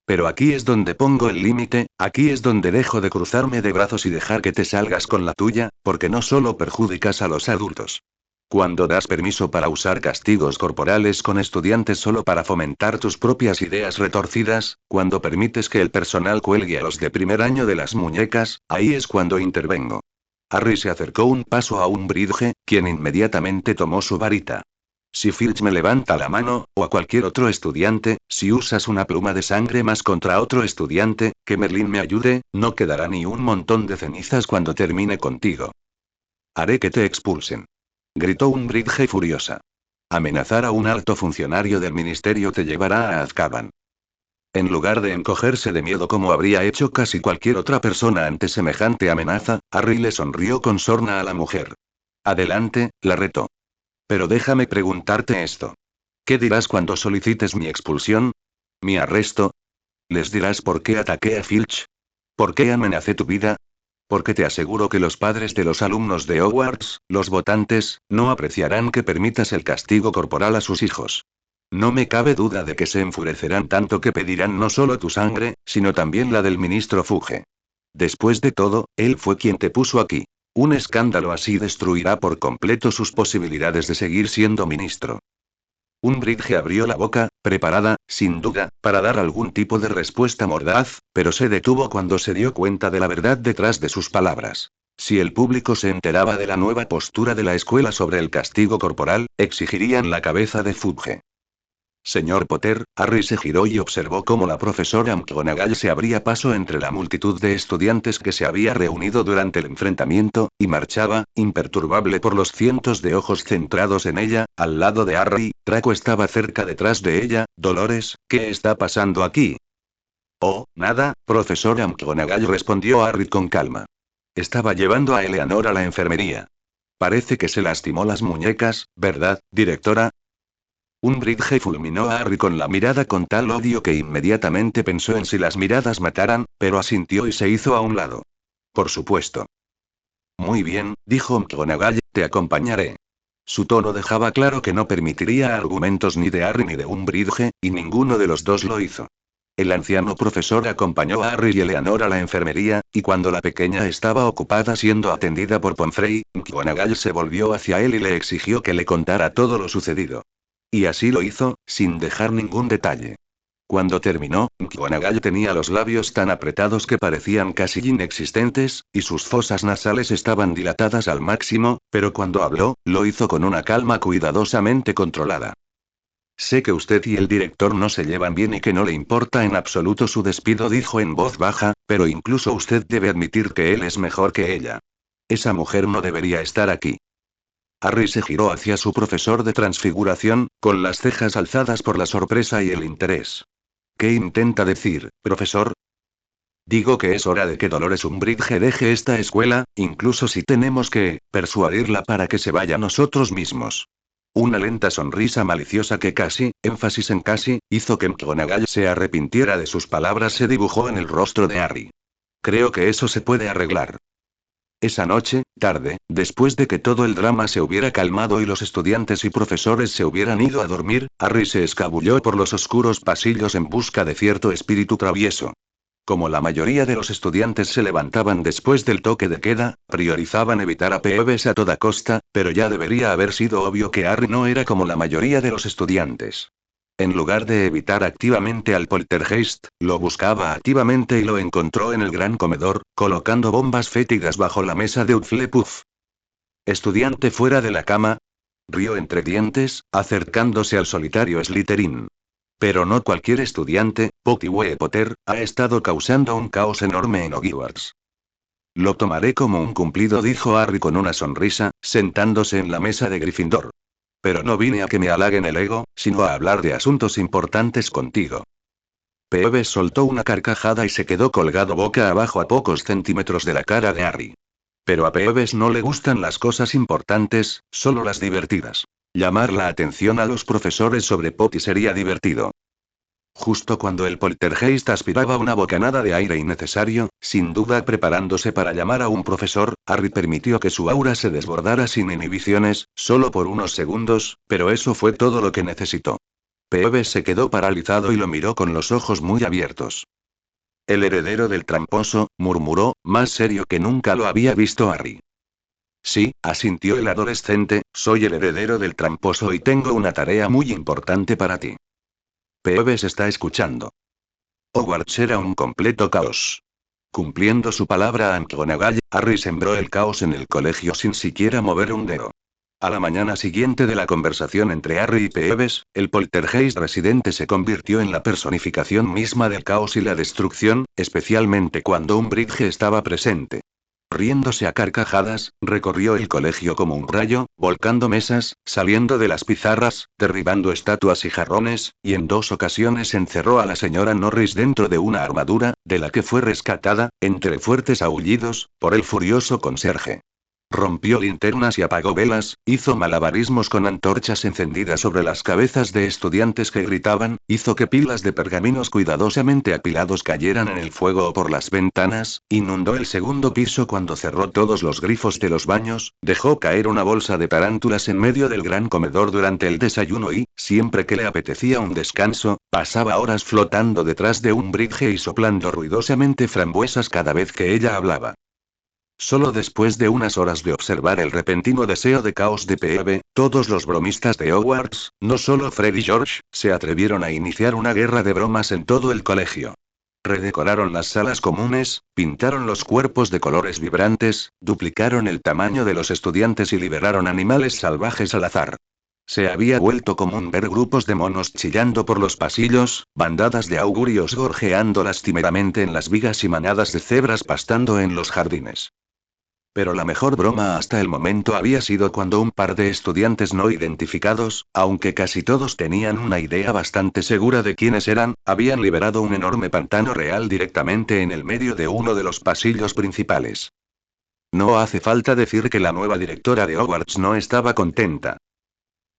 Pero aquí es donde pongo el límite, aquí es donde dejo de cruzarme de brazos y dejar que te salgas con la tuya, porque no solo perjudicas a los adultos. Cuando das permiso para usar castigos corporales con estudiantes solo para fomentar tus propias ideas retorcidas, cuando permites que el personal cuelgue a los de primer año de las muñecas, ahí es cuando intervengo. Harry se acercó un paso a Umbridge, quien inmediatamente tomó su varita. Si Filch me levanta la mano, o a cualquier otro estudiante, si usas una pluma de sangre más contra otro estudiante, que Merlín me ayude, no quedará ni un montón de cenizas cuando termine contigo. Haré que te expulsen. Gritó Umbridge furiosa. Amenazar a un alto funcionario del ministerio te llevará a Azkaban. En lugar de encogerse de miedo como habría hecho casi cualquier otra persona ante semejante amenaza, Harry le sonrió con sorna a la mujer. Adelante, la retó. Pero déjame preguntarte esto. ¿Qué dirás cuando solicites mi expulsión? ¿Mi arresto? ¿Les dirás por qué ataqué a Filch? ¿Por qué amenacé tu vida? Porque te aseguro que los padres de los alumnos de Hogwarts, los votantes, no apreciarán que permitas el castigo corporal a sus hijos. No me cabe duda de que se enfurecerán tanto que pedirán no solo tu sangre, sino también la del ministro Fudge. Después de todo, él fue quien te puso aquí. Un escándalo así destruirá por completo sus posibilidades de seguir siendo ministro. Umbridge abrió la boca, preparada, sin duda, para dar algún tipo de respuesta mordaz, pero se detuvo cuando se dio cuenta de la verdad detrás de sus palabras. Si el público se enteraba de la nueva postura de la escuela sobre el castigo corporal, exigirían la cabeza de Fudge. Señor Potter, Harry se giró y observó cómo la profesora McGonagall se abría paso entre la multitud de estudiantes que se había reunido durante el enfrentamiento, y marchaba, imperturbable por los cientos de ojos centrados en ella, al lado de Harry. Draco estaba cerca detrás de ella. Dolores, ¿qué está pasando aquí? Oh, nada, profesora McGonagall, respondió Harry con calma. Estaba llevando a Eleanor a la enfermería. Parece que se lastimó las muñecas, ¿verdad, directora? Umbridge fulminó a Harry con la mirada con tal odio que inmediatamente pensó en si las miradas mataran, pero asintió y se hizo a un lado. Por supuesto. Muy bien, dijo McGonagall, te acompañaré. Su tono dejaba claro que no permitiría argumentos ni de Harry ni de Umbridge, y ninguno de los dos lo hizo. El anciano profesor acompañó a Harry y Eleanor a la enfermería, y cuando la pequeña estaba ocupada siendo atendida por Pomfrey, McGonagall se volvió hacia él y le exigió que le contara todo lo sucedido. Y así lo hizo, sin dejar ningún detalle. Cuando terminó, McGonagall tenía los labios tan apretados que parecían casi inexistentes, y sus fosas nasales estaban dilatadas al máximo, pero cuando habló, lo hizo con una calma cuidadosamente controlada. Sé que usted y el director no se llevan bien y que no le importa en absoluto su despido, dijo en voz baja, pero incluso usted debe admitir que él es mejor que ella. Esa mujer no debería estar aquí. Harry se giró hacia su profesor de transfiguración, con las cejas alzadas por la sorpresa y el interés. ¿Qué intenta decir, profesor? Digo que es hora de que Dolores Umbridge deje esta escuela, incluso si tenemos que persuadirla para que se vaya nosotros mismos. Una lenta sonrisa maliciosa que casi, énfasis en casi, hizo que McGonagall se arrepintiera de sus palabras se dibujó en el rostro de Harry. Creo que eso se puede arreglar. Esa noche, tarde, después de que todo el drama se hubiera calmado y los estudiantes y profesores se hubieran ido a dormir, Harry se escabulló por los oscuros pasillos en busca de cierto espíritu travieso. Como la mayoría de los estudiantes se levantaban después del toque de queda, priorizaban evitar a Peeves a toda costa, pero ya debería haber sido obvio que Harry no era como la mayoría de los estudiantes. En lugar de evitar activamente al poltergeist, lo buscaba activamente y lo encontró en el gran comedor, colocando bombas fétidas bajo la mesa de Hufflepuff. ¿Estudiante fuera de la cama? Rió entre dientes, acercándose al solitario Slytherin. Pero no cualquier estudiante, Potty Potter, ha estado causando un caos enorme en Hogwarts. Lo tomaré como un cumplido, dijo Harry con una sonrisa, sentándose en la mesa de Gryffindor. Pero no vine a que me halaguen el ego, sino a hablar de asuntos importantes contigo. Peeves soltó una carcajada y se quedó colgado boca abajo a pocos centímetros de la cara de Harry. Pero a Peeves no le gustan las cosas importantes, solo las divertidas. Llamar la atención a los profesores sobre Potty sería divertido. Justo cuando el poltergeist aspiraba una bocanada de aire innecesario, sin duda preparándose para llamar a un profesor, Harry permitió que su aura se desbordara sin inhibiciones, solo por unos segundos, pero eso fue todo lo que necesitó. Peeves se quedó paralizado y lo miró con los ojos muy abiertos. El heredero del tramposo, murmuró, más serio que nunca lo había visto Harry. Sí, asintió el adolescente, soy el heredero del tramposo y tengo una tarea muy importante para ti. Peeves está escuchando. Hogwarts era un completo caos. Cumpliendo su palabra a McGonagall, Harry sembró el caos en el colegio sin siquiera mover un dedo. A la mañana siguiente de la conversación entre Harry y Peeves, el poltergeist residente se convirtió en la personificación misma del caos y la destrucción, especialmente cuando Umbridge estaba presente. Riéndose a carcajadas, recorrió el colegio como un rayo, volcando mesas, saliendo de las pizarras, derribando estatuas y jarrones, y en 2 ocasiones encerró a la señora Norris dentro de una armadura, de la que fue rescatada, entre fuertes aullidos, por el furioso conserje. Rompió linternas y apagó velas, hizo malabarismos con antorchas encendidas sobre las cabezas de estudiantes que gritaban, hizo que pilas de pergaminos cuidadosamente apilados cayeran en el fuego o por las ventanas, inundó el segundo piso cuando cerró todos los grifos de los baños, dejó caer una bolsa de tarántulas en medio del gran comedor durante el desayuno y, siempre que le apetecía un descanso, pasaba horas flotando detrás de Umbridge y soplando ruidosamente frambuesas cada vez que ella hablaba. Solo después de unas horas de observar el repentino deseo de caos de Peeve, todos los bromistas de Hogwarts, no solo Fred y George, se atrevieron a iniciar una guerra de bromas en todo el colegio. Redecoraron las salas comunes, pintaron los cuerpos de colores vibrantes, duplicaron el tamaño de los estudiantes y liberaron animales salvajes al azar. Se había vuelto común ver grupos de monos chillando por los pasillos, bandadas de augurios gorjeando lastimeramente en las vigas y manadas de cebras pastando en los jardines. Pero la mejor broma hasta el momento había sido cuando un par de estudiantes no identificados, aunque casi todos tenían una idea bastante segura de quiénes eran, habían liberado un enorme pantano real directamente en el medio de uno de los pasillos principales. No hace falta decir que la nueva directora de Hogwarts no estaba contenta.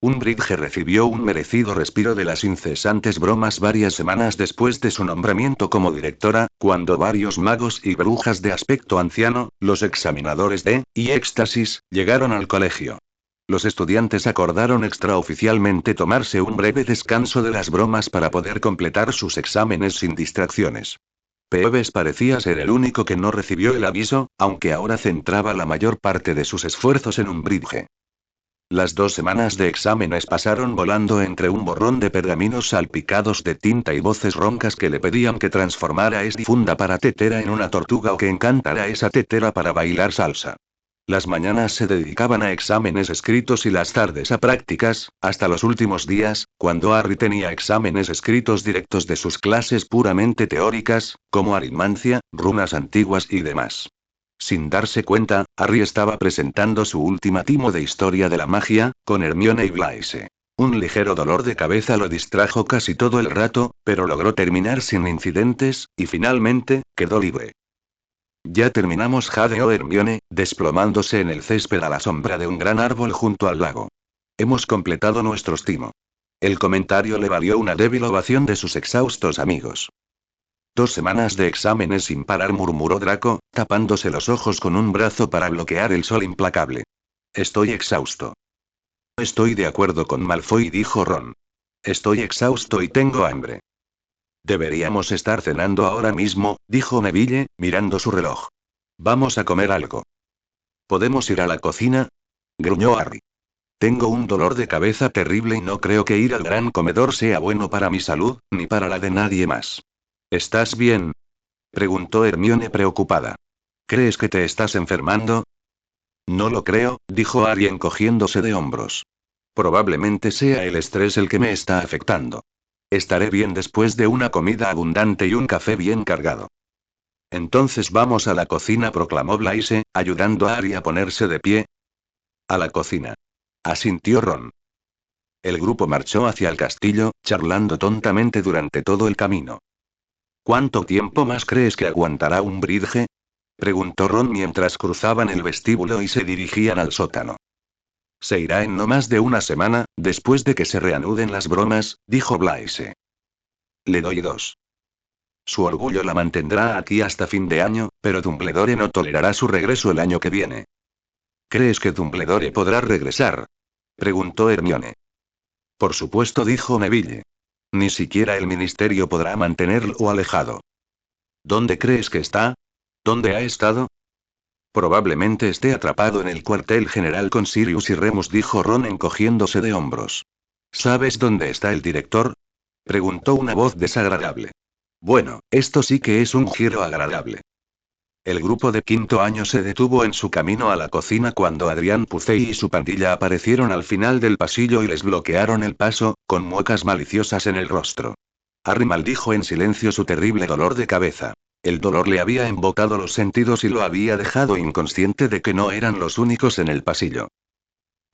Umbridge recibió un merecido respiro de las incesantes bromas varias semanas después de su nombramiento como directora, cuando varios magos y brujas de aspecto anciano, los examinadores y éxtasis, llegaron al colegio. Los estudiantes acordaron extraoficialmente tomarse un breve descanso de las bromas para poder completar sus exámenes sin distracciones. Peeves parecía ser el único que no recibió el aviso, aunque ahora centraba la mayor parte de sus esfuerzos en Umbridge. Las 2 semanas de exámenes pasaron volando entre un borrón de pergaminos salpicados de tinta y voces roncas que le pedían que transformara esa funda para tetera en una tortuga o que encantara esa tetera para bailar salsa. Las mañanas se dedicaban a exámenes escritos y las tardes a prácticas, hasta los últimos días, cuando Harry tenía exámenes escritos directos de sus clases puramente teóricas, como aritmancia, runas antiguas y demás. Sin darse cuenta, Harry estaba presentando su última timo de historia de la magia, con Hermione y Blaise. Un ligero dolor de cabeza lo distrajo casi todo el rato, pero logró terminar sin incidentes, y finalmente, quedó libre. Ya terminamos, jadeó Hermione, desplomándose en el césped a la sombra de un gran árbol junto al lago. Hemos completado nuestros timo. El comentario le valió una débil ovación de sus exhaustos amigos. 2 semanas de exámenes sin parar, murmuró Draco, tapándose los ojos con un brazo para bloquear el sol implacable. Estoy exhausto. Estoy de acuerdo con Malfoy, dijo Ron. Estoy exhausto y tengo hambre. Deberíamos estar cenando ahora mismo, dijo Neville, mirando su reloj. Vamos a comer algo. ¿Podemos ir a la cocina? Gruñó Harry. Tengo un dolor de cabeza terrible y no creo que ir al gran comedor sea bueno para mi salud, ni para la de nadie más. ¿Estás bien? Preguntó Hermione preocupada. ¿Crees que te estás enfermando? No lo creo, dijo Harry encogiéndose de hombros. Probablemente sea el estrés el que me está afectando. Estaré bien después de una comida abundante y un café bien cargado. Entonces vamos a la cocina, proclamó Blaise, ayudando a Harry a ponerse de pie. A la cocina. Asintió Ron. El grupo marchó hacia el castillo, charlando tontamente durante todo el camino. ¿Cuánto tiempo más crees que aguantará Umbridge? Preguntó Ron mientras cruzaban el vestíbulo y se dirigían al sótano. Se irá en no más de una semana, después de que se reanuden las bromas, dijo Blaise. Le doy 2. Su orgullo la mantendrá aquí hasta fin de año, pero Dumbledore no tolerará su regreso el año que viene. ¿Crees que Dumbledore podrá regresar? Preguntó Hermione. Por supuesto, dijo Neville. Ni siquiera el ministerio podrá mantenerlo alejado. ¿Dónde crees que está? ¿Dónde ha estado? Probablemente esté atrapado en el cuartel general con Sirius y Remus, dijo Ron encogiéndose de hombros. ¿Sabes dónde está el director? Preguntó una voz desagradable. Bueno, esto sí que es un giro agradable. El grupo de quinto año se detuvo en su camino a la cocina cuando Adrián Pucey y su pandilla aparecieron al final del pasillo y les bloquearon el paso, con muecas maliciosas en el rostro. Harry maldijo en silencio su terrible dolor de cabeza. El dolor le había embotado los sentidos y lo había dejado inconsciente de que no eran los únicos en el pasillo.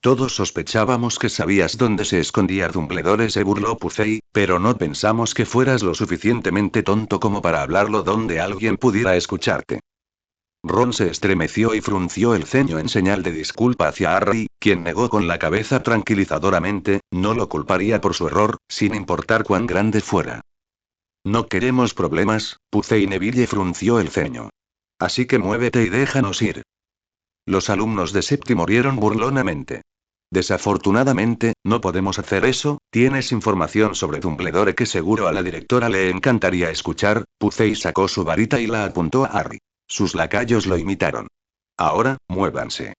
Todos sospechábamos que sabías dónde se escondía Dumbledore, se burló Pucey, pero no pensamos que fueras lo suficientemente tonto como para hablarlo donde alguien pudiera escucharte. Ron se estremeció y frunció el ceño en señal de disculpa hacia Harry, quien negó con la cabeza tranquilizadoramente, no lo culparía por su error, sin importar cuán grande fuera. No queremos problemas, Pucey. Neville frunció el ceño. Así que muévete y déjanos ir. Los alumnos de séptimo rieron burlonamente. Desafortunadamente, no podemos hacer eso. ¿Tienes información sobre Dumbledore que seguro a la directora le encantaría escuchar? Pucey sacó su varita y la apuntó a Harry. Sus lacayos lo imitaron. Ahora, muévanse.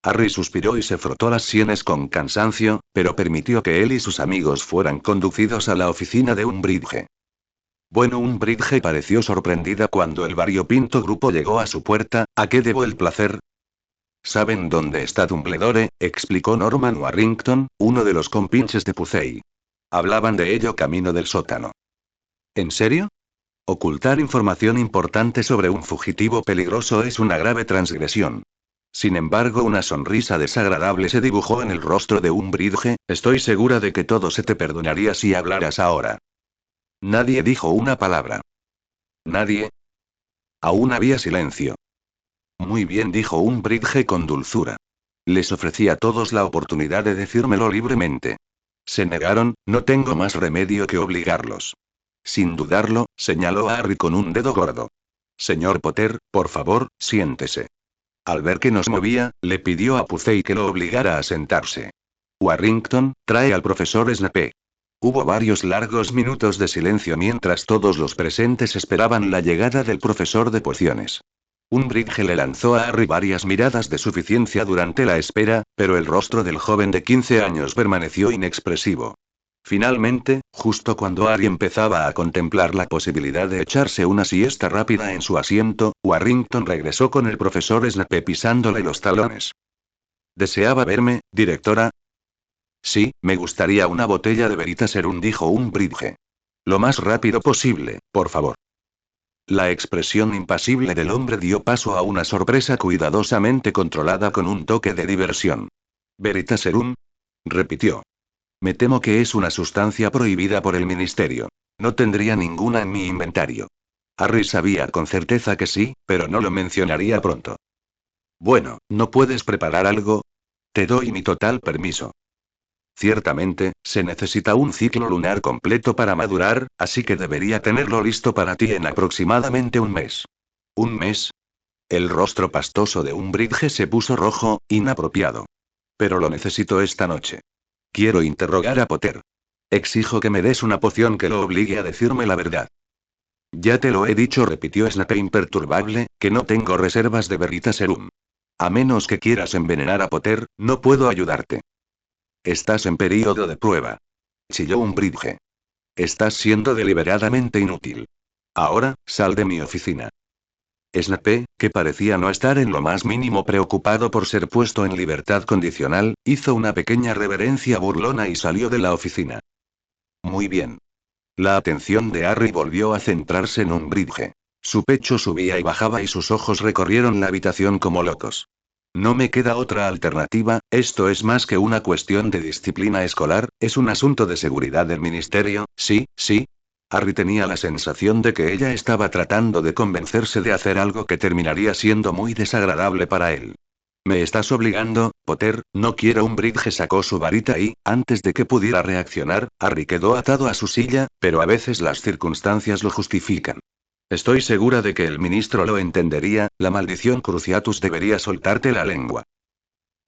Harry suspiró y se frotó las sienes con cansancio, pero permitió que él y sus amigos fueran conducidos a la oficina de Umbridge. Bueno, Umbridge pareció sorprendida cuando el variopinto grupo llegó a su puerta. ¿A qué debo el placer? ¿Saben dónde está Dumbledore?, explicó Norman Warrington, uno de los compinches de Pucey. Hablaban de ello camino del sótano. ¿En serio? Ocultar información importante sobre un fugitivo peligroso es una grave transgresión. Sin embargo, una sonrisa desagradable se dibujó en el rostro de Umbridge. Estoy segura de que todo se te perdonaría si hablaras ahora. Nadie dijo una palabra. ¿Nadie? Aún había silencio. Muy bien, dijo Umbridge con dulzura. Les ofrecí a todos la oportunidad de decírmelo libremente. Se negaron, no tengo más remedio que obligarlos. Sin dudarlo, señaló a Harry con un dedo gordo. Señor Potter, por favor, siéntese. Al ver que no se movía, le pidió a Pucey que lo obligara a sentarse. Warrington, trae al profesor Snape. Hubo varios largos minutos de silencio mientras todos los presentes esperaban la llegada del profesor de pociones. Umbridge le lanzó a Harry varias miradas de suficiencia durante la espera, pero el rostro del joven de 15 años permaneció inexpresivo. Finalmente, justo cuando Harry empezaba a contemplar la posibilidad de echarse una siesta rápida en su asiento, Warrington regresó con el profesor Snape pisándole los talones. ¿Deseaba verme, directora? Sí, me gustaría una botella de Veritaserum, dijo Umbridge. Lo más rápido posible, por favor. La expresión impasible del hombre dio paso a una sorpresa cuidadosamente controlada con un toque de diversión. ¿Veritaserum? Repitió. Me temo que es una sustancia prohibida por el ministerio. No tendría ninguna en mi inventario. Harry sabía con certeza que sí, pero no lo mencionaría pronto. Bueno, ¿no puedes preparar algo? Te doy mi total permiso. Ciertamente, se necesita un ciclo lunar completo para madurar, así que debería tenerlo listo para ti en aproximadamente un mes. ¿Un mes? El rostro pastoso de Umbridge se puso rojo, inapropiado. Pero lo necesito esta noche. Quiero interrogar a Potter. Exijo que me des una poción que lo obligue a decirme la verdad. Ya te lo he dicho, repitió Snape imperturbable, que no tengo reservas de Veritaserum. A menos que quieras envenenar a Potter, no puedo ayudarte. Estás en período de prueba. Chilló Umbridge. Estás siendo deliberadamente inútil. Ahora, sal de mi oficina. Snape, que parecía no estar en lo más mínimo preocupado por ser puesto en libertad condicional, hizo una pequeña reverencia burlona y salió de la oficina. Muy bien. La atención de Harry volvió a centrarse en Umbridge. Su pecho subía y bajaba y sus ojos recorrieron la habitación como locos. No me queda otra alternativa, esto es más que una cuestión de disciplina escolar, es un asunto de seguridad del ministerio, sí, sí. Harry tenía la sensación de que ella estaba tratando de convencerse de hacer algo que terminaría siendo muy desagradable para él. Me estás obligando, Potter, no quiero. Umbridge sacó su varita y, antes de que pudiera reaccionar, Harry quedó atado a su silla, pero a veces las circunstancias lo justifican. Estoy segura de que el ministro lo entendería, la maldición Cruciatus debería soltarte la lengua.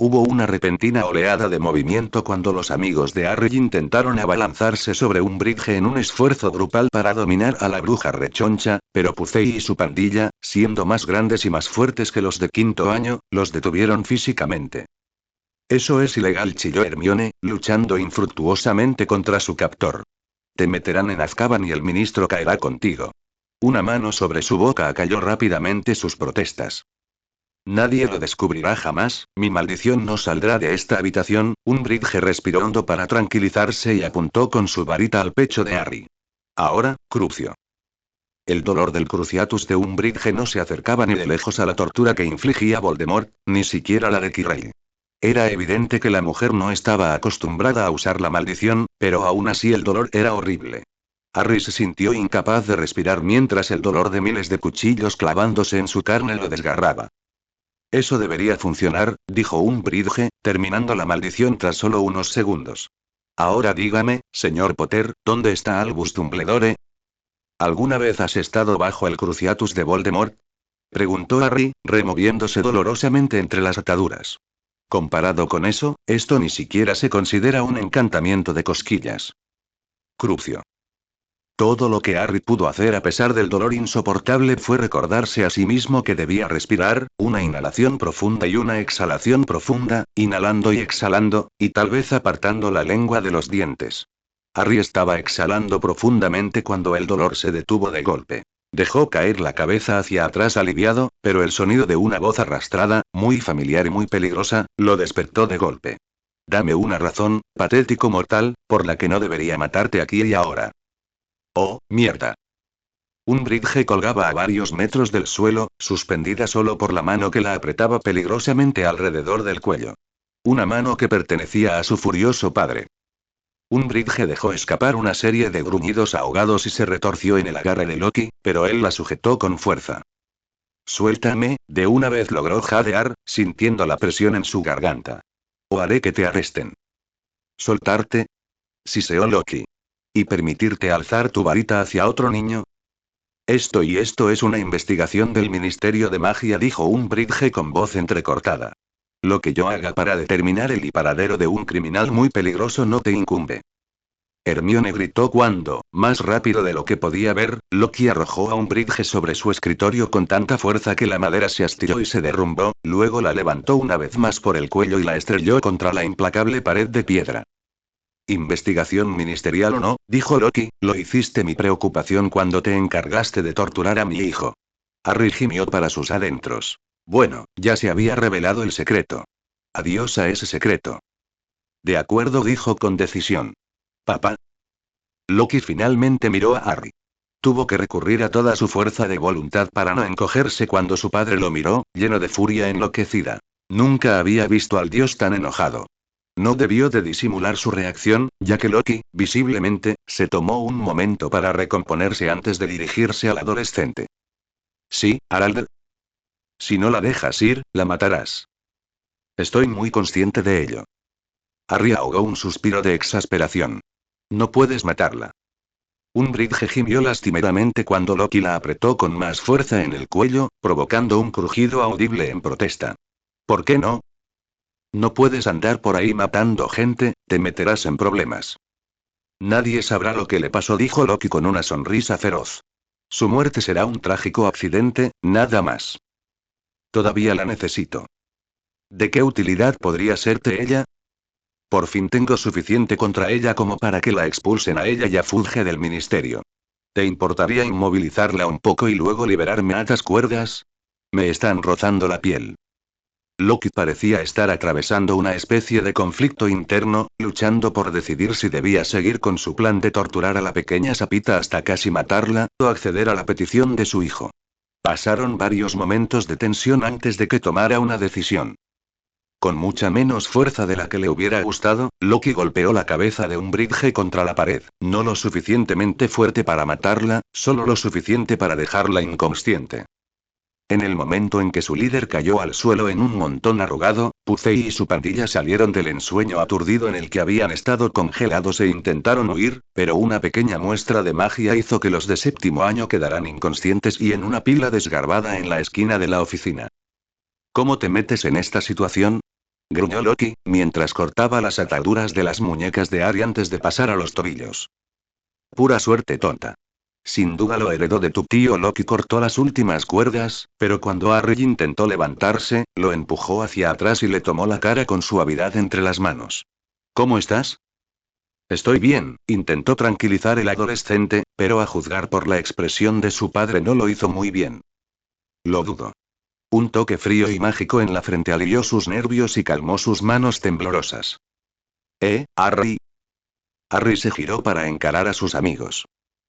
Hubo una repentina oleada de movimiento cuando los amigos de Harry intentaron abalanzarse sobre Umbridge en un esfuerzo grupal para dominar a la bruja rechoncha, pero Pucei y su pandilla, siendo más grandes y más fuertes que los de quinto año, los detuvieron físicamente. Eso es ilegal, chilló Hermione, luchando infructuosamente contra su captor. Te meterán en Azkaban y el ministro caerá contigo. Una mano sobre su boca acalló rápidamente sus protestas. Nadie lo descubrirá jamás, mi maldición no saldrá de esta habitación. Umbridge respiró hondo para tranquilizarse y apuntó con su varita al pecho de Harry. Ahora, Crucio. El dolor del Cruciatus de Umbridge no se acercaba ni de lejos a la tortura que infligía Voldemort, ni siquiera la de Quirrell. Era evidente que la mujer no estaba acostumbrada a usar la maldición, pero aún así el dolor era horrible. Harry se sintió incapaz de respirar mientras el dolor de miles de cuchillos clavándose en su carne lo desgarraba. Eso debería funcionar, dijo Umbridge, terminando la maldición tras solo unos segundos. Ahora dígame, señor Potter, ¿dónde está Albus Dumbledore? ¿Alguna vez has estado bajo el Cruciatus de Voldemort? Preguntó Harry, removiéndose dolorosamente entre las ataduras. Comparado con eso, esto ni siquiera se considera un encantamiento de cosquillas. Crucio. Todo lo que Harry pudo hacer a pesar del dolor insoportable fue recordarse a sí mismo que debía respirar, una inhalación profunda y una exhalación profunda, inhalando y exhalando, y tal vez apartando la lengua de los dientes. Harry estaba exhalando profundamente cuando el dolor se detuvo de golpe. Dejó caer la cabeza hacia atrás aliviado, pero el sonido de una voz arrastrada, muy familiar y muy peligrosa, lo despertó de golpe. Dame una razón, patético mortal, por la que no debería matarte aquí y ahora. Oh, mierda. Umbridge colgaba a varios metros del suelo, suspendida solo por la mano que la apretaba peligrosamente alrededor del cuello. Una mano que pertenecía a su furioso padre. Umbridge dejó escapar una serie de gruñidos ahogados y se retorció en el agarre de Loki, pero él la sujetó con fuerza. Suéltame, de una vez logró jadear, sintiendo la presión en su garganta. O haré que te arresten. ¿Soltarte? Siseó Loki. ¿Y permitirte alzar tu varita hacia otro niño? Esto es una investigación del Ministerio de Magia, dijo Umbridge con voz entrecortada. Lo que yo haga para determinar el paradero de un criminal muy peligroso no te incumbe. Hermione gritó cuando, más rápido de lo que podía ver, Loki arrojó a Umbridge sobre su escritorio con tanta fuerza que la madera se astiló y se derrumbó, luego la levantó una vez más por el cuello y la estrelló contra la implacable pared de piedra. Investigación ministerial o no, dijo Loki, lo hiciste mi preocupación cuando te encargaste de torturar a mi hijo. Harry gimió para sus adentros. Bueno, ya se había revelado el secreto. Adiós a ese secreto. De acuerdo, dijo con decisión. Papá. Loki finalmente miró a Harry. Tuvo que recurrir a toda su fuerza de voluntad para no encogerse cuando su padre lo miró, lleno de furia enloquecida. Nunca había visto al dios tan enojado. No debió de disimular su reacción, ya que Loki, visiblemente, se tomó un momento para recomponerse antes de dirigirse al adolescente. Sí, Harald. Si no la dejas ir, la matarás. Estoy muy consciente de ello. Harry ahogó un suspiro de exasperación. No puedes matarla. Umbridge gimió lastimeramente cuando Loki la apretó con más fuerza en el cuello, provocando un crujido audible en protesta. ¿Por qué no? No puedes andar por ahí matando gente, te meterás en problemas. Nadie sabrá lo que le pasó, dijo Loki con una sonrisa feroz. Su muerte será un trágico accidente, nada más. Todavía la necesito. ¿De qué utilidad podría serte ella? Por fin tengo suficiente contra ella como para que la expulsen a ella y a Fulge del ministerio. ¿Te importaría inmovilizarla un poco y luego liberarme a estas cuerdas? Me están rozando la piel. Loki parecía estar atravesando una especie de conflicto interno, luchando por decidir si debía seguir con su plan de torturar a la pequeña sapita hasta casi matarla, o acceder a la petición de su hijo. Pasaron varios momentos de tensión antes de que tomara una decisión. Con mucha menos fuerza de la que le hubiera gustado, Loki golpeó la cabeza de Umbridge contra la pared, no lo suficientemente fuerte para matarla, solo lo suficiente para dejarla inconsciente. En el momento en que su líder cayó al suelo en un montón arrugado, Pucei y su pandilla salieron del ensueño aturdido en el que habían estado congelados e intentaron huir, pero una pequeña muestra de magia hizo que los de séptimo año quedaran inconscientes y en una pila desgarbada en la esquina de la oficina. ¿Cómo te metes en esta situación? Gruñó Loki, mientras cortaba las ataduras de las muñecas de Harry antes de pasar a los tobillos. Pura suerte tonta. Sin duda lo heredó de tu tío. Loki cortó las últimas cuerdas, pero cuando Harry intentó levantarse, lo empujó hacia atrás y le tomó la cara con suavidad entre las manos. ¿Cómo estás? Estoy bien, intentó tranquilizar el adolescente, pero a juzgar por la expresión de su padre no lo hizo muy bien. Lo dudo. Un toque frío y mágico en la frente alivió sus nervios y calmó sus manos temblorosas. Harry? Harry se giró para encarar a sus amigos.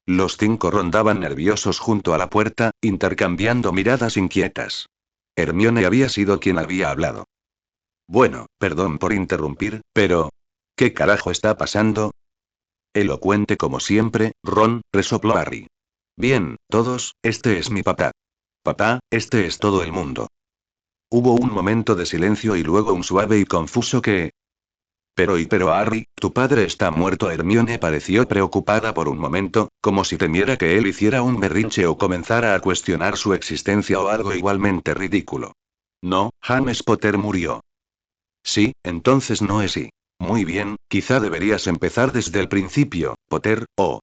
Los 5 rondaban nerviosos junto a la puerta, intercambiando miradas inquietas. Hermione había sido quien había hablado. Bueno, perdón por interrumpir, pero... ¿qué carajo está pasando? Elocuente como siempre, Ron, resopló Harry. Bien, todos, este es mi papá. Papá, este es todo el mundo. Hubo un momento de silencio y luego un suave y confuso que... Pero Harry, tu padre está muerto. Hermione pareció preocupada por un momento, como si temiera que él hiciera un berrinche o comenzara a cuestionar su existencia o algo igualmente ridículo. No, James Potter murió. Sí, entonces no es sí. Muy bien, quizá deberías empezar desde el principio, Potter, o...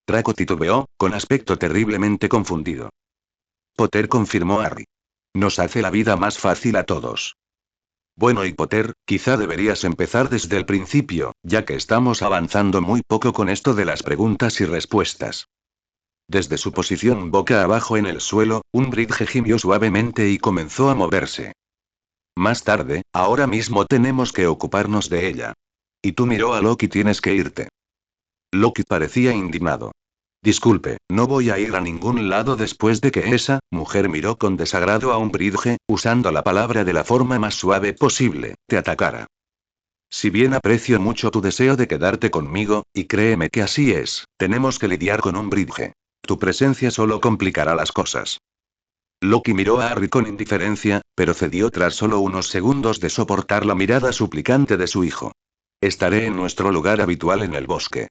Draco titubeó, con aspecto terriblemente confundido. Potter, confirmó Harry. Nos hace la vida más fácil a todos. Bueno, y Potter, quizá deberías empezar desde el principio, ya que estamos avanzando muy poco con esto de las preguntas y respuestas. Desde su posición boca abajo en el suelo, Umbridge gimió suavemente y comenzó a moverse. Más tarde, ahora mismo tenemos que ocuparnos de ella. Y tú, miró a Loki, tienes que irte. Loki parecía indignado. Disculpe, no voy a ir a ningún lado después de que esa mujer, miró con desagrado a Umbridge, usando la palabra de la forma más suave posible, te atacara. Si bien aprecio mucho tu deseo de quedarte conmigo, y créeme que así es, tenemos que lidiar con Umbridge. Tu presencia solo complicará las cosas. Loki miró a Harry con indiferencia, pero cedió tras solo unos segundos de soportar la mirada suplicante de su hijo. Estaré en nuestro lugar habitual en el bosque.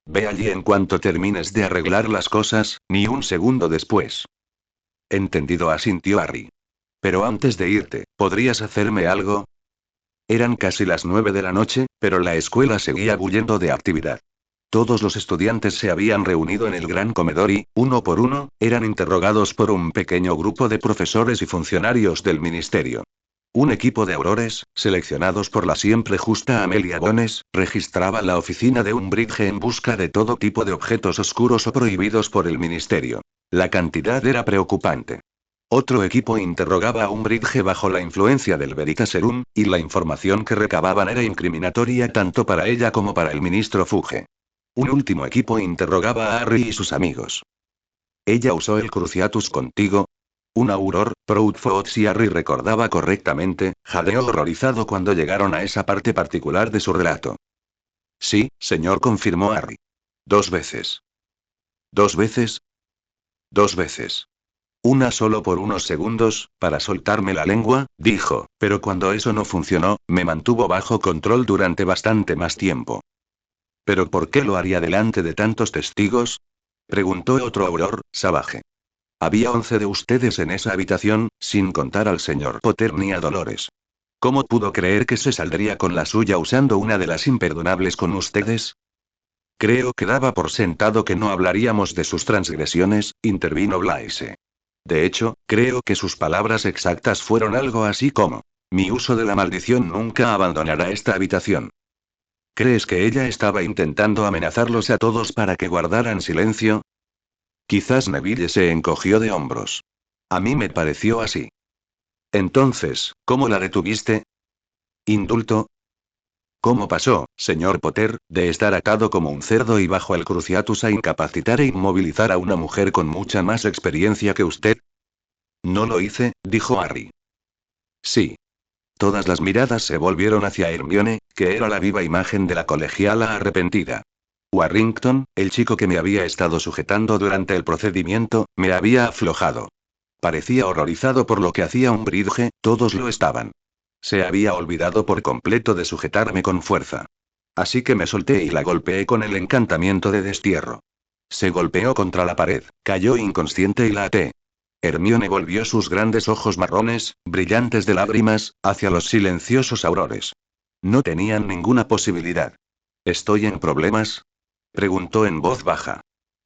Ve allí en cuanto termines de arreglar las cosas, ni un segundo después. Entendido, asintió Harry. Pero antes de irte, ¿podrías hacerme algo? Eran casi las 9 de la noche, pero la escuela seguía bullendo de actividad. Todos los estudiantes se habían reunido en el gran comedor y, uno por uno, eran interrogados por un pequeño grupo de profesores y funcionarios del ministerio. Un equipo de aurores, seleccionados por la siempre justa Amelia Bones, registraba la oficina de Umbridge en busca de todo tipo de objetos oscuros o prohibidos por el ministerio. La cantidad era preocupante. Otro equipo interrogaba a Umbridge bajo la influencia del Veritaserum, y la información que recababan era incriminatoria tanto para ella como para el ministro Fudge. Un último equipo interrogaba a Harry y sus amigos. ¿Ella usó el Cruciatus contigo? Un auror, Proudfoot, si Harry recordaba correctamente, jadeó horrorizado cuando llegaron a esa parte particular de su relato. Sí, señor, confirmó Harry. 2 veces. ¿2 veces? 2 veces. Una solo por unos segundos, para soltarme la lengua, dijo, pero cuando eso no funcionó, me mantuvo bajo control durante bastante más tiempo. ¿Pero por qué lo haría delante de tantos testigos? Preguntó otro auror, salvaje. Había 11 de ustedes en esa habitación, sin contar al señor Potter ni a Dolores. ¿Cómo pudo creer que se saldría con la suya usando una de las imperdonables con ustedes? Creo que daba por sentado que no hablaríamos de sus transgresiones, intervino Blaise. De hecho, creo que sus palabras exactas fueron algo así como: mi uso de la maldición nunca abandonará esta habitación. ¿Crees que ella estaba intentando amenazarlos a todos para que guardaran silencio? Quizás Neville se encogió de hombros. A mí me pareció así. Entonces, ¿cómo la detuviste? ¿Indulto? ¿Cómo pasó, señor Potter, de estar atado como un cerdo y bajo el Cruciatus a incapacitar e inmovilizar a una mujer con mucha más experiencia que usted? No lo hice, dijo Harry. Sí. Todas las miradas se volvieron hacia Hermione, que era la viva imagen de la colegiala arrepentida. Warrington, el chico que me había estado sujetando durante el procedimiento, me había aflojado. Parecía horrorizado por lo que hacía Umbridge, todos lo estaban. Se había olvidado por completo de sujetarme con fuerza. Así que me solté y la golpeé con el encantamiento de destierro. Se golpeó contra la pared, cayó inconsciente y la até. Hermione volvió sus grandes ojos marrones, brillantes de lágrimas, hacia los silenciosos aurores. No tenían ninguna posibilidad. ¿Estoy en problemas? Preguntó en voz baja.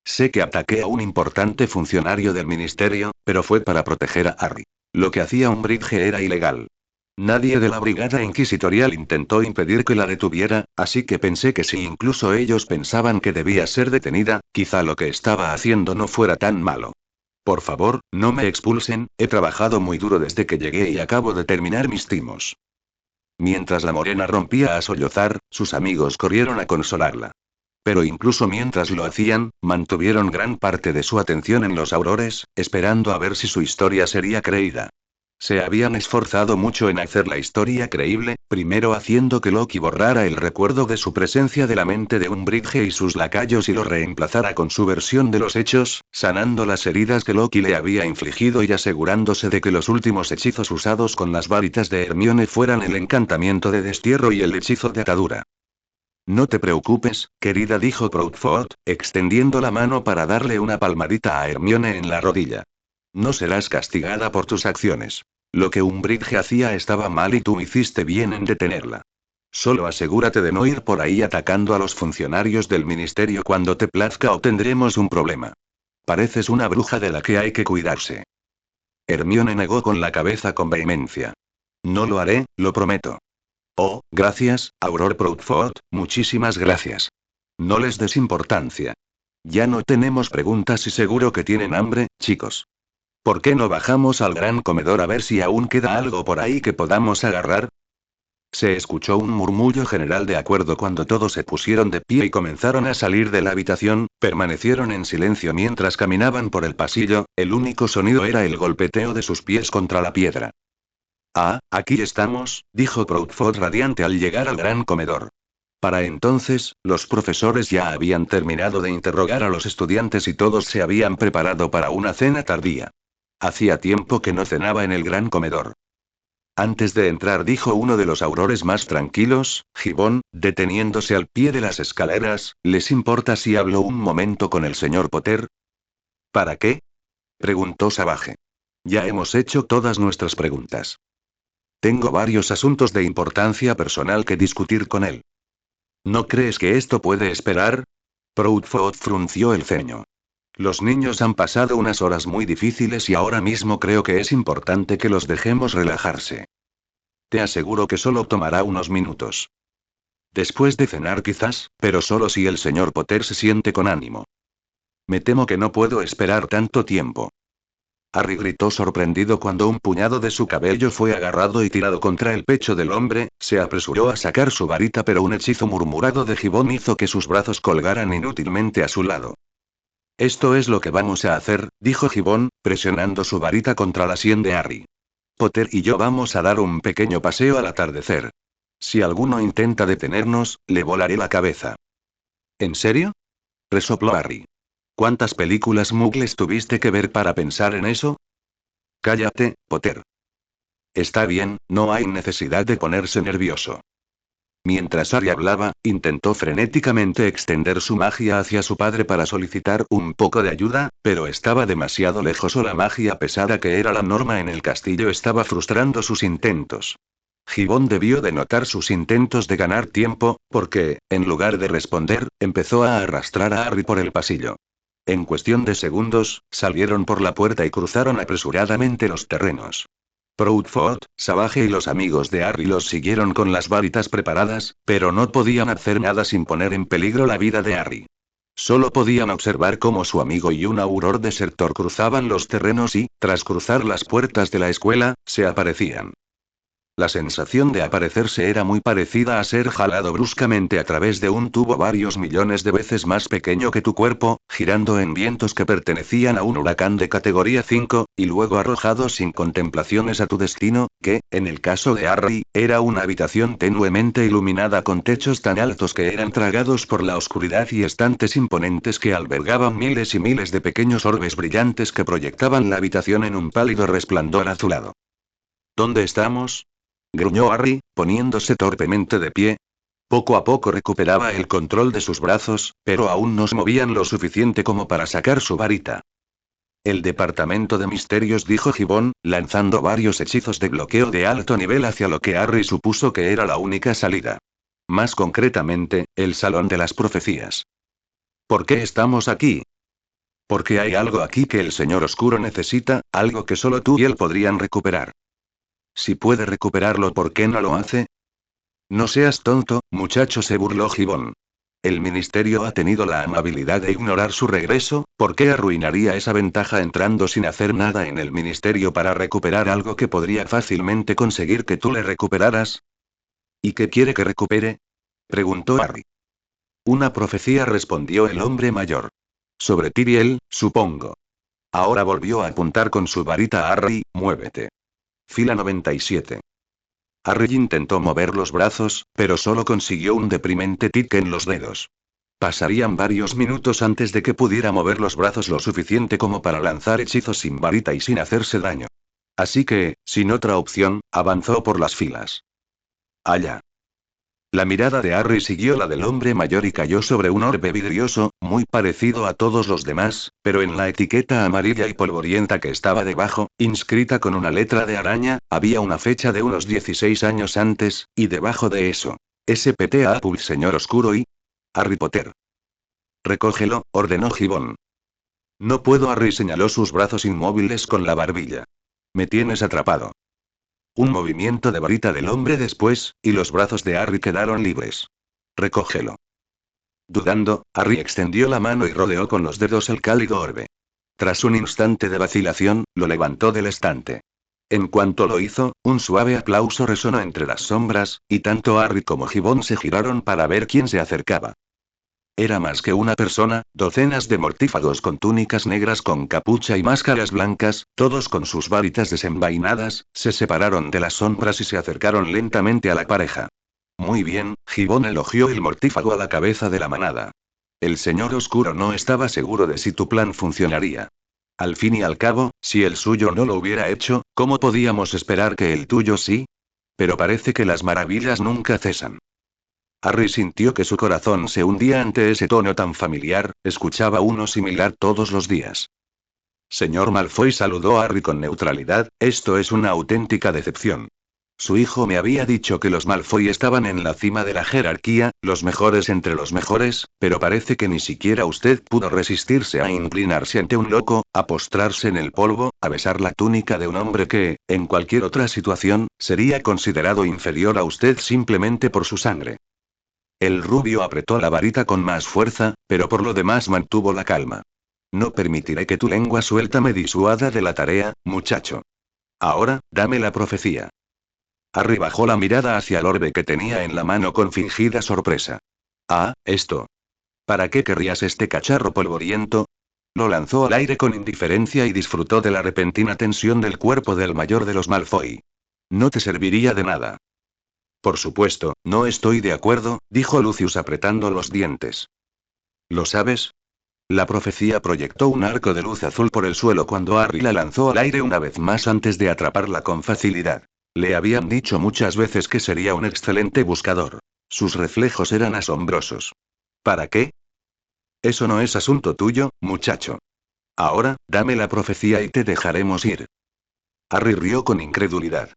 Sé que ataqué a un importante funcionario del ministerio, pero fue para proteger a Harry. Lo que hacía Umbridge era ilegal. Nadie de la brigada inquisitorial intentó impedir que la detuviera, así que pensé que si incluso ellos pensaban que debía ser detenida, quizá lo que estaba haciendo no fuera tan malo. Por favor, no me expulsen, he trabajado muy duro desde que llegué y acabo de terminar mis timos. Mientras la morena rompía a sollozar, sus amigos corrieron a consolarla. Pero incluso mientras lo hacían, mantuvieron gran parte de su atención en los aurores, esperando a ver si su historia sería creída. Se habían esforzado mucho en hacer la historia creíble, primero haciendo que Loki borrara el recuerdo de su presencia de la mente de Umbridge y sus lacayos y lo reemplazara con su versión de los hechos, sanando las heridas que Loki le había infligido y asegurándose de que los últimos hechizos usados con las varitas de Hermione fueran el encantamiento de destierro y el hechizo de atadura. No te preocupes, querida, dijo Proudfoot, extendiendo la mano para darle una palmadita a Hermione en la rodilla. No serás castigada por tus acciones. Lo que Umbridge hacía estaba mal y tú hiciste bien en detenerla. Solo asegúrate de no ir por ahí atacando a los funcionarios del ministerio cuando te plazca o tendremos un problema. Pareces una bruja de la que hay que cuidarse. Hermione negó con la cabeza con vehemencia. No lo haré, lo prometo. Oh, gracias, Auror Proudfoot, muchísimas gracias. No les des importancia. Ya no tenemos preguntas y seguro que tienen hambre, chicos. ¿Por qué no bajamos al gran comedor a ver si aún queda algo por ahí que podamos agarrar? Se escuchó un murmullo general de acuerdo cuando todos se pusieron de pie y comenzaron a salir de la habitación, permanecieron en silencio mientras caminaban por el pasillo, el único sonido era el golpeteo de sus pies contra la piedra. Ah, aquí estamos, dijo Proudfoot radiante al llegar al gran comedor. Para entonces, los profesores ya habían terminado de interrogar a los estudiantes y todos se habían preparado para una cena tardía. Hacía tiempo que no cenaba en el gran comedor. Antes de entrar, dijo uno de los aurores más tranquilos, Gibbon, deteniéndose al pie de las escaleras, ¿les importa si hablo un momento con el señor Potter? ¿Para qué? Preguntó Savage. Ya hemos hecho todas nuestras preguntas. Tengo varios asuntos de importancia personal que discutir con él. ¿No crees que esto puede esperar? Proudfoot frunció el ceño. Los niños han pasado unas horas muy difíciles y ahora mismo creo que es importante que los dejemos relajarse. Te aseguro que solo tomará unos minutos. Después de cenar quizás, pero solo si el señor Potter se siente con ánimo. Me temo que no puedo esperar tanto tiempo. Harry gritó sorprendido cuando un puñado de su cabello fue agarrado y tirado contra el pecho del hombre. Se apresuró a sacar su varita, pero un hechizo murmurado de Gibbon hizo que sus brazos colgaran inútilmente a su lado. Esto es lo que vamos a hacer, dijo Gibbon, presionando su varita contra la sien de Harry. Potter y yo vamos a dar un pequeño paseo al atardecer. Si alguno intenta detenernos, le volaré la cabeza. ¿En serio? Resopló Harry. ¿Cuántas películas muggles tuviste que ver para pensar en eso? Cállate, Potter. Está bien, no hay necesidad de ponerse nervioso. Mientras Harry hablaba, intentó frenéticamente extender su magia hacia su padre para solicitar un poco de ayuda, pero estaba demasiado lejos o la magia pesada que era la norma en el castillo estaba frustrando sus intentos. Gibbon debió de notar sus intentos de ganar tiempo, porque, en lugar de responder, empezó a arrastrar a Harry por el pasillo. En cuestión de segundos, salieron por la puerta y cruzaron apresuradamente los terrenos. Proudfoot, Savage y los amigos de Harry los siguieron con las varitas preparadas, pero no podían hacer nada sin poner en peligro la vida de Harry. Solo podían observar cómo su amigo y un auror desertor cruzaban los terrenos y, tras cruzar las puertas de la escuela, se aparecían. La sensación de aparecerse era muy parecida a ser jalado bruscamente a través de un tubo varios millones de veces más pequeño que tu cuerpo, girando en vientos que pertenecían a un huracán de categoría 5, y luego arrojado sin contemplaciones a tu destino, que, en el caso de Harry, era una habitación tenuemente iluminada con techos tan altos que eran tragados por la oscuridad y estantes imponentes que albergaban miles y miles de pequeños orbes brillantes que proyectaban la habitación en un pálido resplandor azulado. ¿Dónde estamos? Gruñó Harry, poniéndose torpemente de pie. Poco a poco recuperaba el control de sus brazos, pero aún no se movían lo suficiente como para sacar su varita. El departamento de misterios, dijo Gibbon, lanzando varios hechizos de bloqueo de alto nivel hacia lo que Harry supuso que era la única salida. Más concretamente, el Salón de las Profecías. ¿Por qué estamos aquí? Porque hay algo aquí que el Señor Oscuro necesita, algo que solo tú y él podrían recuperar. Si puede recuperarlo, ¿por qué no lo hace? No seas tonto, muchacho, se burló Gibbon. El ministerio ha tenido la amabilidad de ignorar su regreso, ¿por qué arruinaría esa ventaja entrando sin hacer nada en el ministerio para recuperar algo que podría fácilmente conseguir que tú le recuperaras? ¿Y qué quiere que recupere? Preguntó Harry. Una profecía, respondió el hombre mayor. Sobre Tyriel, supongo. Ahora volvió a apuntar con su varita a Harry, muévete. Fila 97. Harry intentó mover los brazos, pero solo consiguió un deprimente tic en los dedos. Pasarían varios minutos antes de que pudiera mover los brazos lo suficiente como para lanzar hechizos sin varita y sin hacerse daño. Así que, sin otra opción, avanzó por las filas. Allá. La mirada de Harry siguió la del hombre mayor y cayó sobre un orbe vidrioso, muy parecido a todos los demás, pero en la etiqueta amarilla y polvorienta que estaba debajo, inscrita con una letra de araña, había una fecha de unos 16 años antes, y debajo de eso, SPTA Pul Señor Oscuro y Harry Potter. Recógelo, ordenó Gibbon. No puedo. Harry señaló sus brazos inmóviles con la barbilla. Me tienes atrapado. Un movimiento de varita del hombre después, y los brazos de Harry quedaron libres. Recógelo. Dudando, Harry extendió la mano y rodeó con los dedos el cálido orbe. Tras un instante de vacilación, lo levantó del estante. En cuanto lo hizo, un suave aplauso resonó entre las sombras, y tanto Harry como Gibbon se giraron para ver quién se acercaba. Era más que una persona, docenas de mortífagos con túnicas negras con capucha y máscaras blancas, todos con sus varitas desenvainadas, se separaron de las sombras y se acercaron lentamente a la pareja. Muy bien, Gibbon elogió el mortífago a la cabeza de la manada. El Señor Oscuro no estaba seguro de si tu plan funcionaría. Al fin y al cabo, si el suyo no lo hubiera hecho, ¿cómo podíamos esperar que el tuyo sí? Pero parece que las maravillas nunca cesan. Harry sintió que su corazón se hundía ante ese tono tan familiar, escuchaba uno similar todos los días. Señor Malfoy, saludó a Harry con neutralidad, esto es una auténtica decepción. Su hijo me había dicho que los Malfoy estaban en la cima de la jerarquía, los mejores entre los mejores, pero parece que ni siquiera usted pudo resistirse a inclinarse ante un loco, a postrarse en el polvo, a besar la túnica de un hombre que, en cualquier otra situación, sería considerado inferior a usted simplemente por su sangre. El rubio apretó la varita con más fuerza, pero por lo demás mantuvo la calma. No permitiré que tu lengua suelta me disuada de la tarea, muchacho. Ahora, dame la profecía. Harry bajó la mirada hacia el orbe que tenía en la mano con fingida sorpresa. Ah, esto. ¿Para qué querrías este cacharro polvoriento? Lo lanzó al aire con indiferencia y disfrutó de la repentina tensión del cuerpo del mayor de los Malfoy. No te serviría de nada. Por supuesto, no estoy de acuerdo, dijo Lucius apretando los dientes. ¿Lo sabes? La profecía proyectó un arco de luz azul por el suelo cuando Harry la lanzó al aire una vez más antes de atraparla con facilidad. Le habían dicho muchas veces que sería un excelente buscador. Sus reflejos eran asombrosos. ¿Para qué? Eso no es asunto tuyo, muchacho. Ahora, dame la profecía y te dejaremos ir. Harry rió con incredulidad.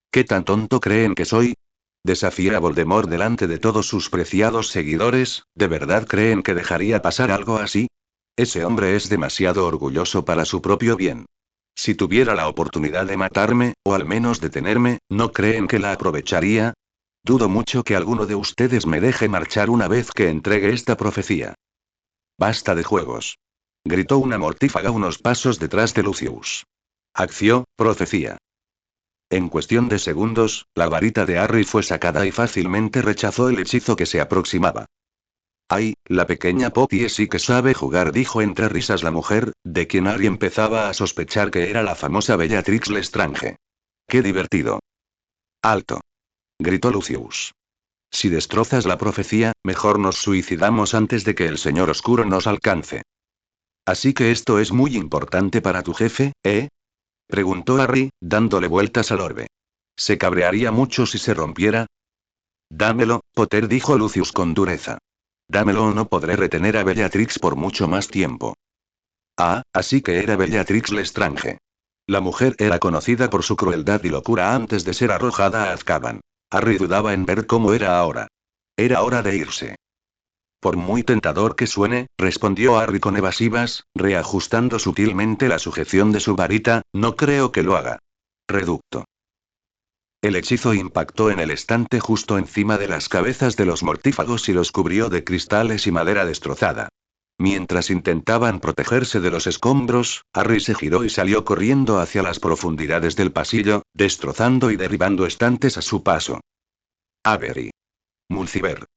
¿Qué tan tonto creen que soy? Desafié a Voldemort delante de todos sus preciados seguidores, ¿de verdad creen que dejaría pasar algo así? Ese hombre es demasiado orgulloso para su propio bien. Si tuviera la oportunidad de matarme, o al menos detenerme, ¿no creen que la aprovecharía? Dudo mucho que alguno de ustedes me deje marchar una vez que entregue esta profecía. Basta de juegos. Gritó una mortífaga unos pasos detrás de Lucius. Acción, profecía. En cuestión de segundos, la varita de Harry fue sacada y fácilmente rechazó el hechizo que se aproximaba. Ay, la pequeña Poppy sí que sabe jugar, dijo entre risas la mujer, de quien Harry empezaba a sospechar que era la famosa Bellatrix Lestrange. ¡Qué divertido! ¡Alto! Gritó Lucius. Si destrozas la profecía, mejor nos suicidamos antes de que el Señor Oscuro nos alcance. Así que esto es muy importante para tu jefe, ¿eh? Preguntó Harry, dándole vueltas al orbe. ¿Se cabrearía mucho si se rompiera? Dámelo, Potter, dijo Lucius con dureza. Dámelo o no podré retener a Bellatrix por mucho más tiempo. Ah, así que era Bellatrix Lestrange. La mujer era conocida por su crueldad y locura antes de ser arrojada a Azkaban. Harry dudaba en ver cómo era ahora. Era hora de irse. Por muy tentador que suene, respondió Harry con evasivas, reajustando sutilmente la sujeción de su varita, no creo que lo haga. Reducto. El hechizo impactó en el estante justo encima de las cabezas de los mortífagos y los cubrió de cristales y madera destrozada. Mientras intentaban protegerse de los escombros, Harry se giró y salió corriendo hacia las profundidades del pasillo, destrozando y derribando estantes a su paso. Avery. Mulciber.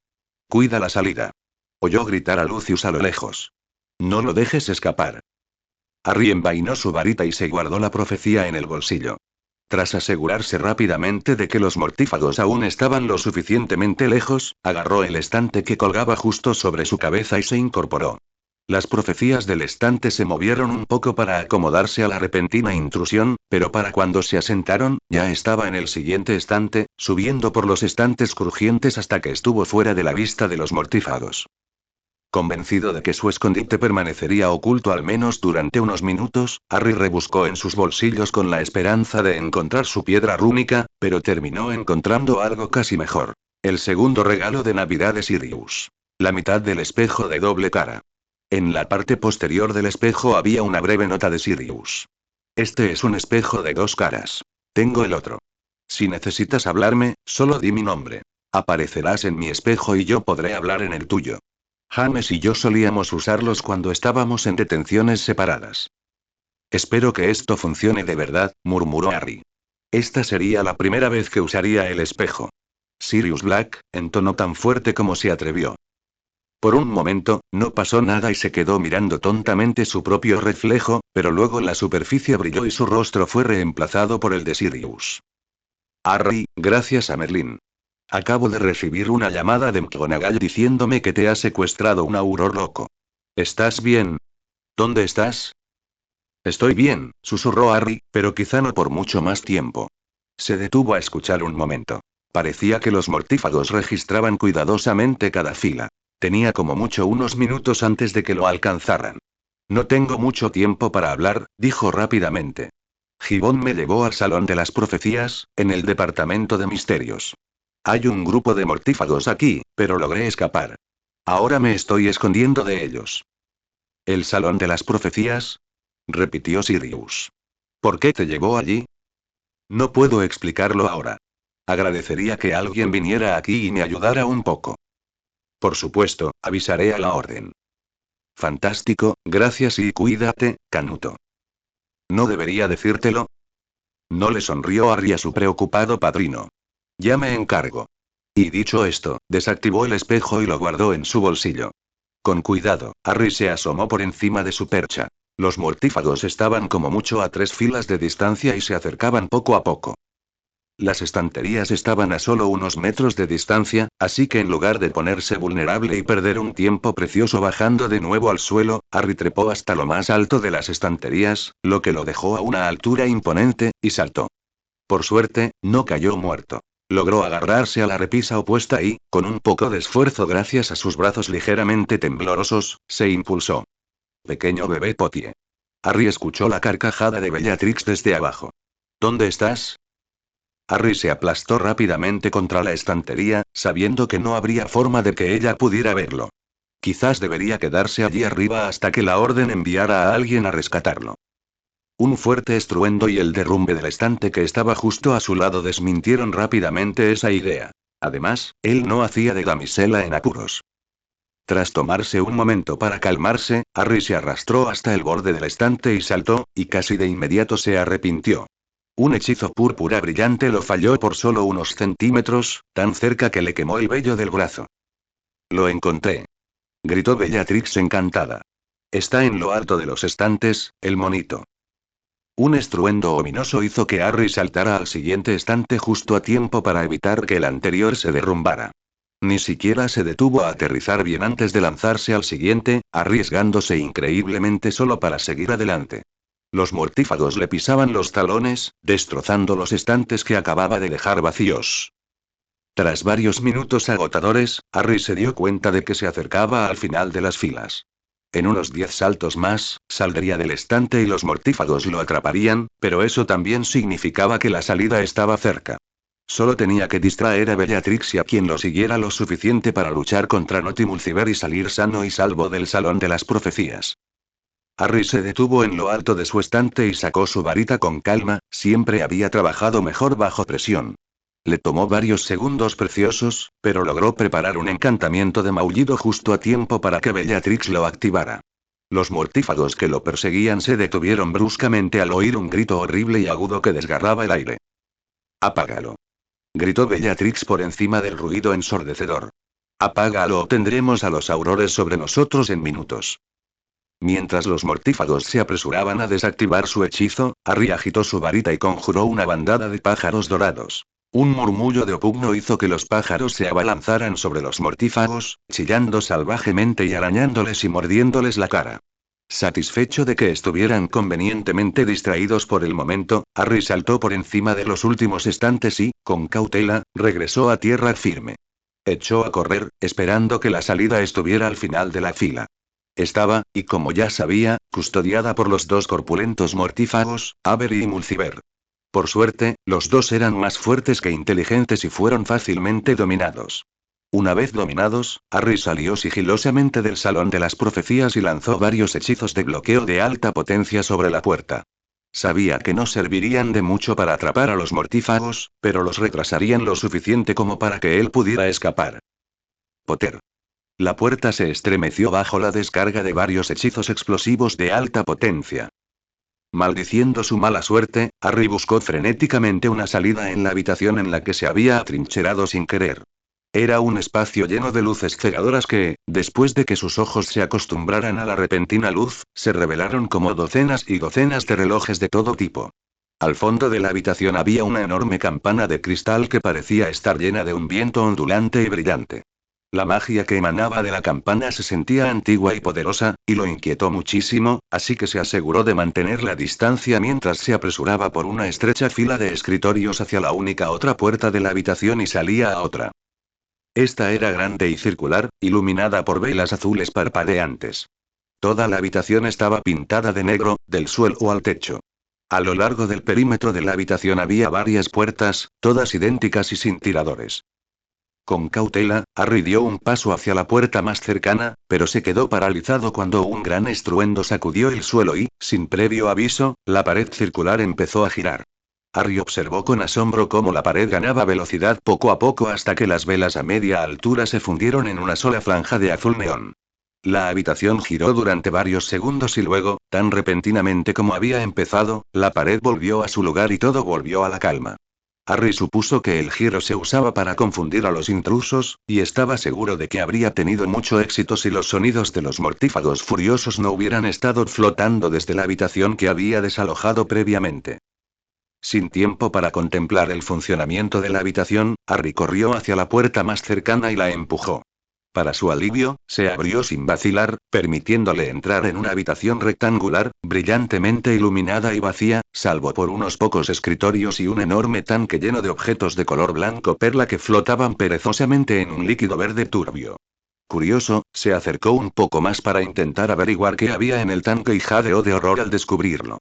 Cuida la salida. Oyó gritar a Lucius a lo lejos. No lo dejes escapar. Harry envainó su varita y se guardó la profecía en el bolsillo. Tras asegurarse rápidamente de que los mortífagos aún estaban lo suficientemente lejos, agarró el estante que colgaba justo sobre su cabeza y se incorporó. Las profecías del estante se movieron un poco para acomodarse a la repentina intrusión, pero para cuando se asentaron, ya estaba en el siguiente estante, subiendo por los estantes crujientes hasta que estuvo fuera de la vista de los mortífagos. Convencido de que su escondite permanecería oculto al menos durante unos minutos, Harry rebuscó en sus bolsillos con la esperanza de encontrar su piedra rúnica, pero terminó encontrando algo casi mejor. El segundo regalo de Navidad de Sirius. La mitad del espejo de doble cara. En la parte posterior del espejo había una breve nota de Sirius. Este es un espejo de dos caras. Tengo el otro. Si necesitas hablarme, solo di mi nombre. Aparecerás en mi espejo y yo podré hablar en el tuyo. James y yo solíamos usarlos cuando estábamos en detenciones separadas. Espero que esto funcione de verdad, murmuró Harry. Esta sería la primera vez que usaría el espejo. Sirius Black, entonó tan fuerte como se atrevió. Por un momento, no pasó nada y se quedó mirando tontamente su propio reflejo, pero luego la superficie brilló y su rostro fue reemplazado por el de Sirius. Harry, gracias a Merlín. Acabo de recibir una llamada de McGonagall diciéndome que te ha secuestrado un auror loco. ¿Estás bien? ¿Dónde estás? Estoy bien, susurró Harry, pero quizá no por mucho más tiempo. Se detuvo a escuchar un momento. Parecía que los mortífagos registraban cuidadosamente cada fila. Tenía como mucho unos minutos antes de que lo alcanzaran. No tengo mucho tiempo para hablar, dijo rápidamente. Gibbon me llevó al Salón de las Profecías, en el departamento de misterios. Hay un grupo de mortífagos aquí, pero logré escapar. Ahora me estoy escondiendo de ellos. ¿El Salón de las Profecías? Repitió Sirius. ¿Por qué te llevó allí? No puedo explicarlo ahora. Agradecería que alguien viniera aquí y me ayudara un poco. Por supuesto, avisaré a la orden. Fantástico, gracias y cuídate, Canuto. ¿No debería decírtelo? No le sonrió Harry a su preocupado padrino. Ya me encargo. Y dicho esto, desactivó el espejo y lo guardó en su bolsillo. Con cuidado, Harry se asomó por encima de su percha. Los mortífagos estaban como mucho a 3 filas de distancia y se acercaban poco a poco. Las estanterías estaban a solo unos metros de distancia, así que en lugar de ponerse vulnerable y perder un tiempo precioso bajando de nuevo al suelo, Harry trepó hasta lo más alto de las estanterías, lo que lo dejó a una altura imponente, y saltó. Por suerte, no cayó muerto. Logró agarrarse a la repisa opuesta y, con un poco de esfuerzo gracias a sus brazos ligeramente temblorosos, se impulsó. Pequeño bebé Potie. Harry escuchó la carcajada de Bellatrix desde abajo. ¿Dónde estás? Harry se aplastó rápidamente contra la estantería, sabiendo que no habría forma de que ella pudiera verlo. Quizás debería quedarse allí arriba hasta que la orden enviara a alguien a rescatarlo. Un fuerte estruendo y el derrumbe del estante que estaba justo a su lado desmintieron rápidamente esa idea. Además, él no hacía de damisela en apuros. Tras tomarse un momento para calmarse, Harry se arrastró hasta el borde del estante y saltó, y casi de inmediato se arrepintió. Un hechizo púrpura brillante lo falló por solo unos centímetros, tan cerca que le quemó el vello del brazo. Lo encontré. Gritó Bellatrix encantada. Está en lo alto de los estantes, el monito. Un estruendo ominoso hizo que Harry saltara al siguiente estante justo a tiempo para evitar que el anterior se derrumbara. Ni siquiera se detuvo a aterrizar bien antes de lanzarse al siguiente, arriesgándose increíblemente solo para seguir adelante. Los mortífagos le pisaban los talones, destrozando los estantes que acababa de dejar vacíos. Tras varios minutos agotadores, Harry se dio cuenta de que se acercaba al final de las filas. En unos 10 saltos más, saldría del estante y los mortífagos lo atraparían, pero eso también significaba que la salida estaba cerca. Solo tenía que distraer a Bellatrix y a quien lo siguiera lo suficiente para luchar contra Notimulciber y salir sano y salvo del Salón de las Profecías. Harry se detuvo en lo alto de su estante y sacó su varita con calma, siempre había trabajado mejor bajo presión. Le tomó varios segundos preciosos, pero logró preparar un encantamiento de maullido justo a tiempo para que Bellatrix lo activara. Los mortífagos que lo perseguían se detuvieron bruscamente al oír un grito horrible y agudo que desgarraba el aire. «Apágalo», gritó Bellatrix por encima del ruido ensordecedor. «Apágalo o tendremos a los aurores sobre nosotros en minutos». Mientras los mortífagos se apresuraban a desactivar su hechizo, Harry agitó su varita y conjuró una bandada de pájaros dorados. Un murmullo de opugno hizo que los pájaros se abalanzaran sobre los mortífagos, chillando salvajemente y arañándoles y mordiéndoles la cara. Satisfecho de que estuvieran convenientemente distraídos por el momento, Harry saltó por encima de los últimos estantes y, con cautela, regresó a tierra firme. Echó a correr, esperando que la salida estuviera al final de la fila. Estaba, y como ya sabía, custodiada por los dos corpulentos mortífagos, Avery y Mulciber. Por suerte, los dos eran más fuertes que inteligentes y fueron fácilmente dominados. Una vez dominados, Harry salió sigilosamente del Salón de las Profecías y lanzó varios hechizos de bloqueo de alta potencia sobre la puerta. Sabía que no servirían de mucho para atrapar a los mortífagos, pero los retrasarían lo suficiente como para que él pudiera escapar. Potter. La puerta se estremeció bajo la descarga de varios hechizos explosivos de alta potencia. Maldiciendo su mala suerte, Harry buscó frenéticamente una salida en la habitación en la que se había atrincherado sin querer. Era un espacio lleno de luces cegadoras que, después de que sus ojos se acostumbraran a la repentina luz, se revelaron como docenas y docenas de relojes de todo tipo. Al fondo de la habitación había una enorme campana de cristal que parecía estar llena de un viento ondulante y brillante. La magia que emanaba de la campana se sentía antigua y poderosa, y lo inquietó muchísimo, así que se aseguró de mantener la distancia mientras se apresuraba por una estrecha fila de escritorios hacia la única otra puerta de la habitación y salía a otra. Esta era grande y circular, iluminada por velas azules parpadeantes. Toda la habitación estaba pintada de negro, del suelo al techo. A lo largo del perímetro de la habitación había varias puertas, todas idénticas y sin tiradores. Con cautela, Harry dio un paso hacia la puerta más cercana, pero se quedó paralizado cuando un gran estruendo sacudió el suelo y, sin previo aviso, la pared circular empezó a girar. Harry observó con asombro cómo la pared ganaba velocidad poco a poco hasta que las velas a media altura se fundieron en una sola franja de azul neón. La habitación giró durante varios segundos y luego, tan repentinamente como había empezado, la pared volvió a su lugar y todo volvió a la calma. Harry supuso que el giro se usaba para confundir a los intrusos, y estaba seguro de que habría tenido mucho éxito si los sonidos de los mortífagos furiosos no hubieran estado flotando desde la habitación que había desalojado previamente. Sin tiempo para contemplar el funcionamiento de la habitación, Harry corrió hacia la puerta más cercana y la empujó. Para su alivio, se abrió sin vacilar, permitiéndole entrar en una habitación rectangular, brillantemente iluminada y vacía, salvo por unos pocos escritorios y un enorme tanque lleno de objetos de color blanco perla que flotaban perezosamente en un líquido verde turbio. Curioso, se acercó un poco más para intentar averiguar qué había en el tanque y jadeó de horror al descubrirlo.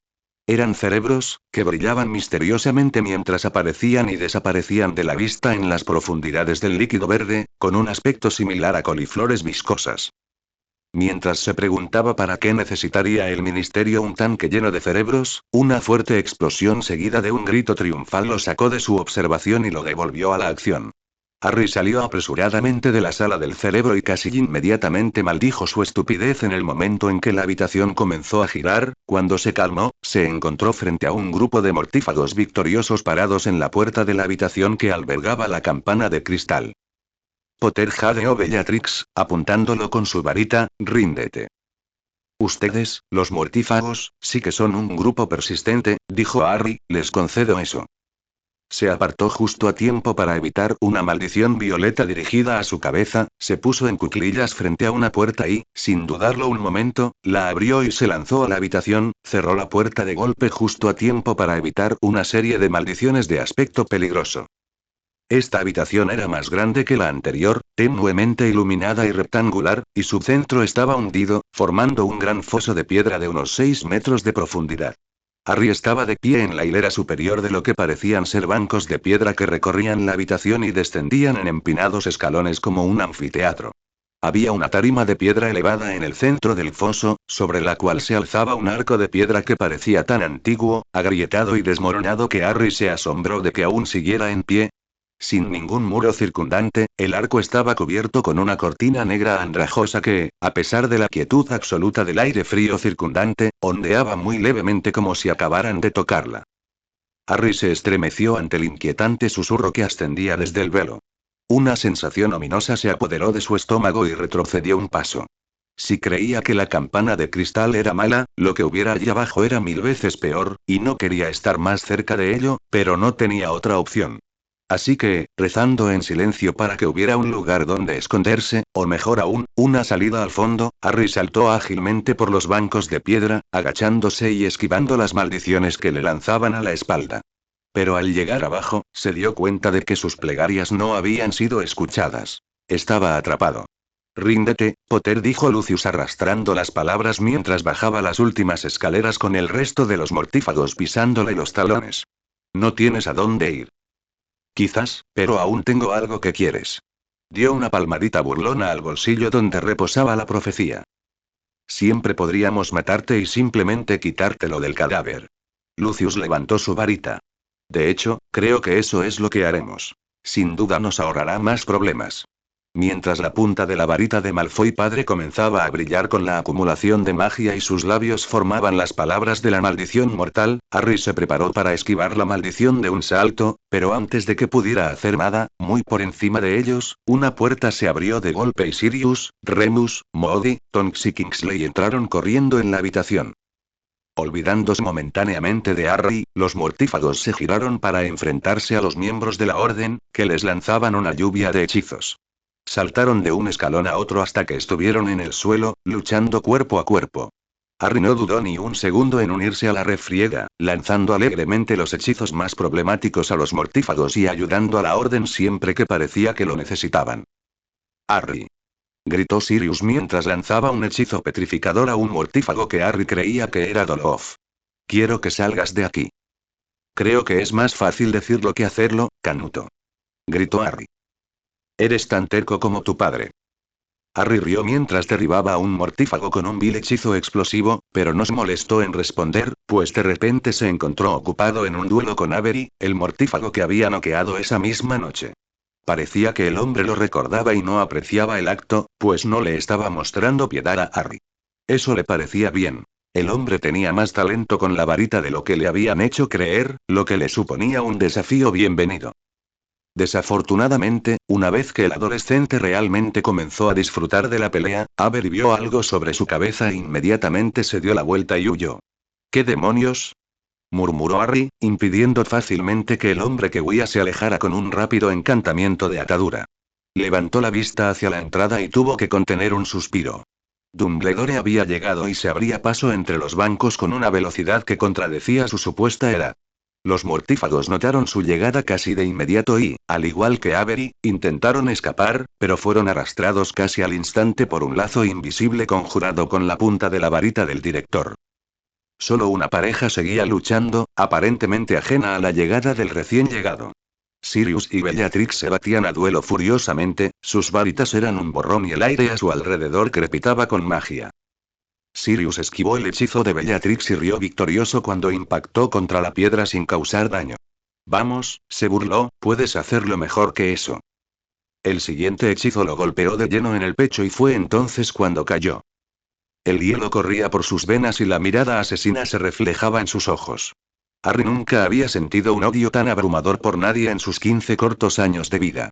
Eran cerebros, que brillaban misteriosamente mientras aparecían y desaparecían de la vista en las profundidades del líquido verde, con un aspecto similar a coliflores viscosas. Mientras se preguntaba para qué necesitaría el ministerio un tanque lleno de cerebros, una fuerte explosión seguida de un grito triunfal lo sacó de su observación y lo devolvió a la acción. Harry salió apresuradamente de la sala del cerebro y casi inmediatamente maldijo su estupidez en el momento en que la habitación comenzó a girar. Cuando se calmó, se encontró frente a un grupo de mortífagos victoriosos parados en la puerta de la habitación que albergaba la campana de cristal. Potter jadeó Bellatrix, apuntándolo con su varita: ríndete. Ustedes, los mortífagos, sí que son un grupo persistente, dijo Harry, les concedo eso. Se apartó justo a tiempo para evitar una maldición violeta dirigida a su cabeza, se puso en cuclillas frente a una puerta y, sin dudarlo un momento, la abrió y se lanzó a la habitación, cerró la puerta de golpe justo a tiempo para evitar una serie de maldiciones de aspecto peligroso. Esta habitación era más grande que la anterior, tenuemente iluminada y rectangular, y su centro estaba hundido, formando un gran foso de piedra de unos 6 metros de profundidad. Harry estaba de pie en la hilera superior de lo que parecían ser bancos de piedra que recorrían la habitación y descendían en empinados escalones como un anfiteatro. Había una tarima de piedra elevada en el centro del foso, sobre la cual se alzaba un arco de piedra que parecía tan antiguo, agrietado y desmoronado que Harry se asombró de que aún siguiera en pie. Sin ningún muro circundante, el arco estaba cubierto con una cortina negra andrajosa que, a pesar de la quietud absoluta del aire frío circundante, ondeaba muy levemente como si acabaran de tocarla. Harry se estremeció ante el inquietante susurro que ascendía desde el velo. Una sensación ominosa se apoderó de su estómago y retrocedió un paso. Si creía que la campana de cristal era mala, lo que hubiera allí abajo era 1000 veces peor, y no quería estar más cerca de ello, pero no tenía otra opción. Así que, rezando en silencio para que hubiera un lugar donde esconderse, o mejor aún, una salida al fondo, Harry saltó ágilmente por los bancos de piedra, agachándose y esquivando las maldiciones que le lanzaban a la espalda. Pero al llegar abajo, se dio cuenta de que sus plegarias no habían sido escuchadas. Estaba atrapado. Ríndete, Potter, dijo Lucius arrastrando las palabras mientras bajaba las últimas escaleras con el resto de los mortífagos pisándole los talones. No tienes a dónde ir. Quizás, pero aún tengo algo que quieres. Dio una palmadita burlona al bolsillo donde reposaba la profecía. Siempre podríamos matarte y simplemente quitártelo del cadáver. Lucius levantó su varita. De hecho, creo que eso es lo que haremos. Sin duda nos ahorrará más problemas. Mientras la punta de la varita de Malfoy padre comenzaba a brillar con la acumulación de magia y sus labios formaban las palabras de la maldición mortal, Harry se preparó para esquivar la maldición de un salto, pero antes de que pudiera hacer nada, muy por encima de ellos, una puerta se abrió de golpe y Sirius, Remus, Moody, Tonks y Kingsley entraron corriendo en la habitación. Olvidándose momentáneamente de Harry, los mortífagos se giraron para enfrentarse a los miembros de la Orden, que les lanzaban una lluvia de hechizos. Saltaron de un escalón a otro hasta que estuvieron en el suelo, luchando cuerpo a cuerpo. Harry no dudó ni un segundo en unirse a la refriega, lanzando alegremente los hechizos más problemáticos a los mortífagos y ayudando a la Orden siempre que parecía que lo necesitaban. Harry, gritó Sirius mientras lanzaba un hechizo petrificador a un mortífago que Harry creía que era Dolof. Quiero que salgas de aquí. Creo que es más fácil decirlo que hacerlo, Canuto. Gritó Harry. Eres tan terco como tu padre. Harry rió mientras derribaba a un mortífago con un vil hechizo explosivo, pero no se molestó en responder, pues de repente se encontró ocupado en un duelo con Avery, el mortífago que había noqueado esa misma noche. Parecía que el hombre lo recordaba y no apreciaba el acto, pues no le estaba mostrando piedad a Harry. Eso le parecía bien. El hombre tenía más talento con la varita de lo que le habían hecho creer, lo que le suponía un desafío bienvenido. Desafortunadamente, una vez que el adolescente realmente comenzó a disfrutar de la pelea, Avery vio algo sobre su cabeza e inmediatamente se dio la vuelta y huyó. ¿Qué demonios? Murmuró Harry, impidiendo fácilmente que el hombre que huía se alejara con un rápido encantamiento de atadura. Levantó la vista hacia la entrada y tuvo que contener un suspiro. Dumbledore había llegado y se abría paso entre los bancos con una velocidad que contradecía su supuesta edad. Los mortífagos notaron su llegada casi de inmediato y, al igual que Avery, intentaron escapar, pero fueron arrastrados casi al instante por un lazo invisible conjurado con la punta de la varita del director. Solo una pareja seguía luchando, aparentemente ajena a la llegada del recién llegado. Sirius y Bellatrix se batían a duelo furiosamente, sus varitas eran un borrón y el aire a su alrededor crepitaba con magia. Sirius esquivó el hechizo de Bellatrix y rió victorioso cuando impactó contra la piedra sin causar daño. Vamos, se burló, puedes hacerlo mejor que eso. El siguiente hechizo lo golpeó de lleno en el pecho y fue entonces cuando cayó. El hielo corría por sus venas y la mirada asesina se reflejaba en sus ojos. Harry nunca había sentido un odio tan abrumador por nadie en sus 15 cortos años de vida.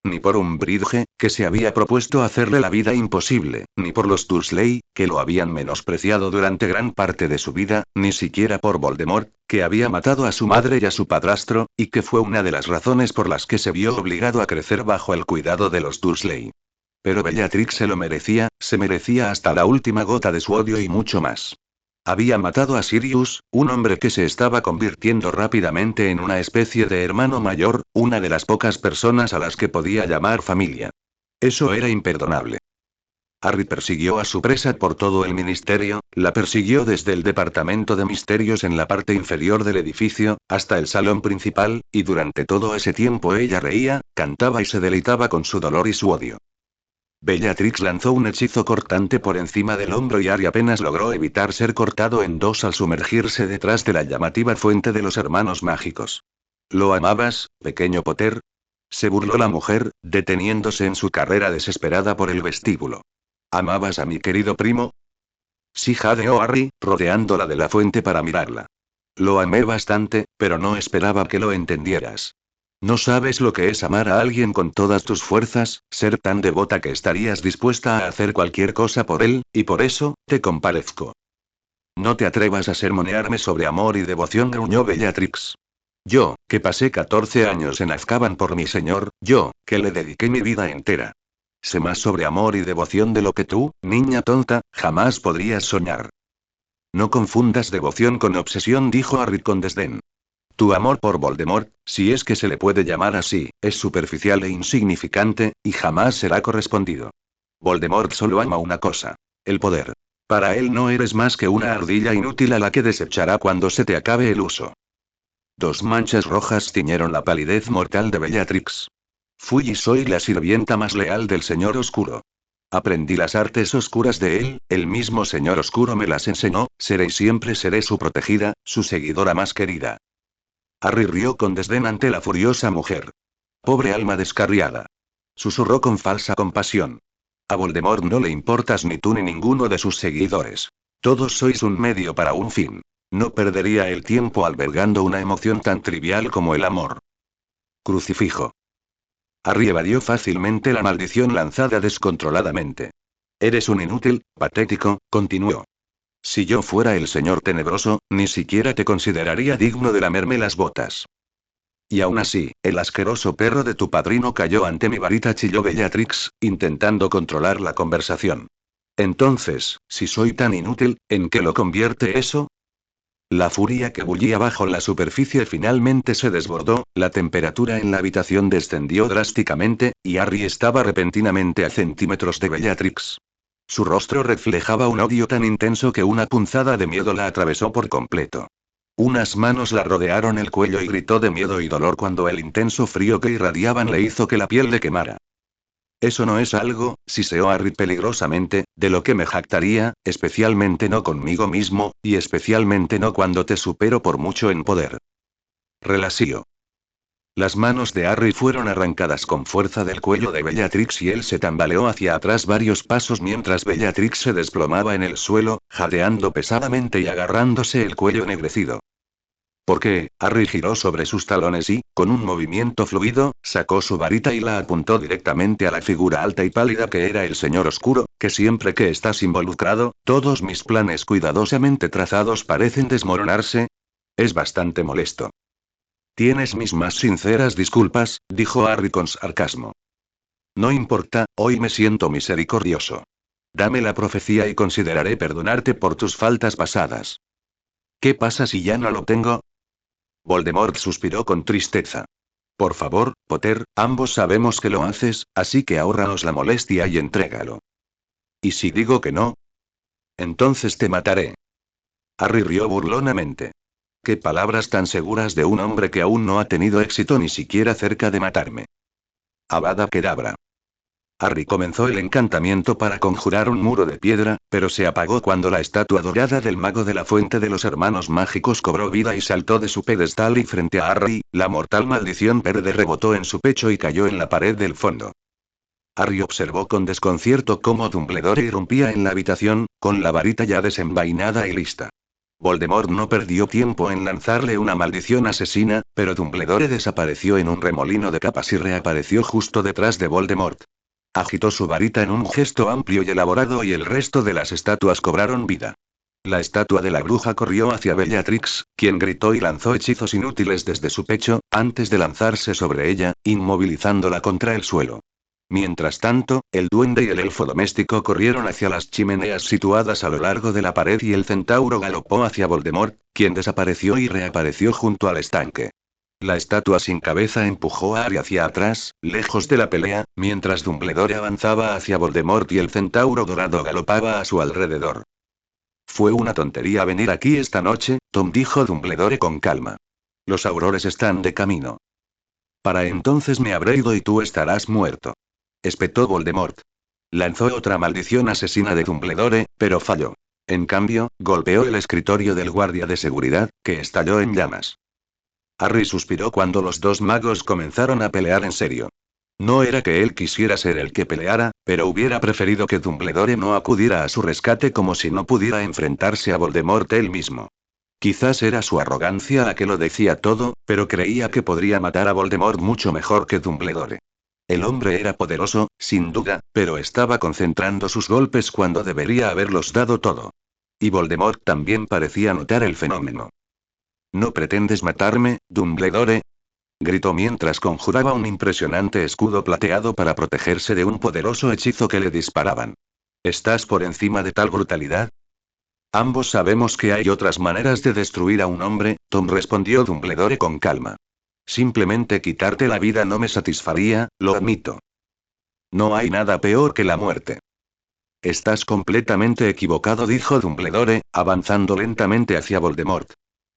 Ni por Umbridge, que se había propuesto hacerle la vida imposible, ni por los Dursley, que lo habían menospreciado durante gran parte de su vida, ni siquiera por Voldemort, que había matado a su madre y a su padrastro, y que fue una de las razones por las que se vio obligado a crecer bajo el cuidado de los Dursley. Pero Bellatrix se merecía hasta la última gota de su odio y mucho más. Había matado a Sirius, un hombre que se estaba convirtiendo rápidamente en una especie de hermano mayor, una de las pocas personas a las que podía llamar familia. Eso era imperdonable. Harry persiguió a su presa por todo el ministerio, la persiguió desde el departamento de misterios en la parte inferior del edificio, hasta el salón principal, y durante todo ese tiempo ella reía, cantaba y se deleitaba con su dolor y su odio. Bellatrix lanzó un hechizo cortante por encima del hombro y Harry apenas logró evitar ser cortado en dos al sumergirse detrás de la llamativa fuente de los hermanos mágicos. ¿Lo amabas, pequeño Potter? Se burló la mujer, deteniéndose en su carrera desesperada por el vestíbulo. ¿Amabas a mi querido primo? Sí, jadeó Harry, rodeándola de la fuente para mirarla. Lo amé bastante, pero no esperaba que lo entendieras. No sabes lo que es amar a alguien con todas tus fuerzas, ser tan devota que estarías dispuesta a hacer cualquier cosa por él, y por eso, te compadezco. No te atrevas a sermonearme sobre amor y devoción, gruñó Bellatrix. Yo, que pasé 14 años en Azkaban por mi señor, yo, que le dediqué mi vida entera. Sé más sobre amor y devoción de lo que tú, niña tonta, jamás podrías soñar. No confundas devoción con obsesión, dijo Harry con desdén. Tu amor por Voldemort, si es que se le puede llamar así, es superficial e insignificante, y jamás será correspondido. Voldemort solo ama una cosa: el poder. Para él no eres más que una ardilla inútil a la que desechará cuando se te acabe el uso. Dos manchas rojas ciñeron la palidez mortal de Bellatrix. Fui y soy la sirvienta más leal del Señor Oscuro. Aprendí las artes oscuras de él, el mismo Señor Oscuro me las enseñó, seré y siempre seré su protegida, su seguidora más querida. Harry rió con desdén ante la furiosa mujer. Pobre alma descarriada. Susurró con falsa compasión. A Voldemort no le importas ni tú ni ninguno de sus seguidores. Todos sois un medio para un fin. No perdería el tiempo albergando una emoción tan trivial como el amor. Crucifijo. Harry evadió fácilmente la maldición lanzada descontroladamente. Eres un inútil, patético, continuó. Si yo fuera el señor tenebroso, ni siquiera te consideraría digno de lamerme las botas. Y aún así, el asqueroso perro de tu padrino cayó ante mi varita, chilló Bellatrix, intentando controlar la conversación. Entonces, si soy tan inútil, ¿en qué lo convierte eso? La furia que bullía bajo la superficie finalmente se desbordó, la temperatura en la habitación descendió drásticamente, y Harry estaba repentinamente a centímetros de Bellatrix. Su rostro reflejaba un odio tan intenso que una punzada de miedo la atravesó por completo. Unas manos la rodearon el cuello y gritó de miedo y dolor cuando el intenso frío que irradiaban le hizo que la piel le quemara. Eso no es algo, siseó Harry peligrosamente, de lo que me jactaría, especialmente no conmigo mismo, y especialmente no cuando te supero por mucho en poder. Relasío. Las manos de Harry fueron arrancadas con fuerza del cuello de Bellatrix y él se tambaleó hacia atrás varios pasos mientras Bellatrix se desplomaba en el suelo, jadeando pesadamente y agarrándose el cuello ennegrecido. ¿Por qué? Harry giró sobre sus talones y, con un movimiento fluido, sacó su varita y la apuntó directamente a la figura alta y pálida que era el Señor Oscuro, que siempre que estás involucrado, todos mis planes cuidadosamente trazados parecen desmoronarse. Es bastante molesto. Tienes mis más sinceras disculpas, dijo Harry con sarcasmo. No importa, hoy me siento misericordioso. Dame la profecía y consideraré perdonarte por tus faltas pasadas. ¿Qué pasa si ya no lo tengo? Voldemort suspiró con tristeza. Por favor, Potter, ambos sabemos que lo haces, así que ahórranos la molestia y entrégalo. ¿Y si digo que no? Entonces te mataré. Harry rió burlonamente. Qué palabras tan seguras de un hombre que aún no ha tenido éxito ni siquiera cerca de matarme. Avada Kedavra. Harry comenzó el encantamiento para conjurar un muro de piedra, pero se apagó cuando la estatua dorada del mago de la fuente de los hermanos mágicos cobró vida y saltó de su pedestal y frente a Harry, la mortal maldición verde rebotó en su pecho y cayó en la pared del fondo. Harry observó con desconcierto cómo Dumbledore irrumpía en la habitación, con la varita ya desenvainada y lista. Voldemort no perdió tiempo en lanzarle una maldición asesina, pero Dumbledore desapareció en un remolino de capas y reapareció justo detrás de Voldemort. Agitó su varita en un gesto amplio y elaborado y el resto de las estatuas cobraron vida. La estatua de la bruja corrió hacia Bellatrix, quien gritó y lanzó hechizos inútiles desde su pecho, antes de lanzarse sobre ella, inmovilizándola contra el suelo. Mientras tanto, el duende y el elfo doméstico corrieron hacia las chimeneas situadas a lo largo de la pared y el centauro galopó hacia Voldemort, quien desapareció y reapareció junto al estanque. La estatua sin cabeza empujó a Harry hacia atrás, lejos de la pelea, mientras Dumbledore avanzaba hacia Voldemort y el centauro dorado galopaba a su alrededor. Fue una tontería venir aquí esta noche, Tom, dijo Dumbledore con calma. Los aurores están de camino. Para entonces me habré ido y tú estarás muerto. Espetó Voldemort. Lanzó otra maldición asesina de Dumbledore, pero falló. En cambio, golpeó el escritorio del guardia de seguridad, que estalló en llamas. Harry suspiró cuando los dos magos comenzaron a pelear en serio. No era que él quisiera ser el que peleara, pero hubiera preferido que Dumbledore no acudiera a su rescate como si no pudiera enfrentarse a Voldemort él mismo. Quizás era su arrogancia la que lo decía todo, pero creía que podría matar a Voldemort mucho mejor que Dumbledore. El hombre era poderoso, sin duda, pero estaba concentrando sus golpes cuando debería haberlos dado todo. Y Voldemort también parecía notar el fenómeno. ¿No pretendes matarme, Dumbledore? Gritó mientras conjuraba un impresionante escudo plateado para protegerse de un poderoso hechizo que le disparaban. ¿Estás por encima de tal brutalidad? Ambos sabemos que hay otras maneras de destruir a un hombre, Tom, respondió Dumbledore con calma. Simplemente quitarte la vida no me satisfaría, lo admito. No hay nada peor que la muerte. Estás completamente equivocado, dijo Dumbledore, avanzando lentamente hacia Voldemort.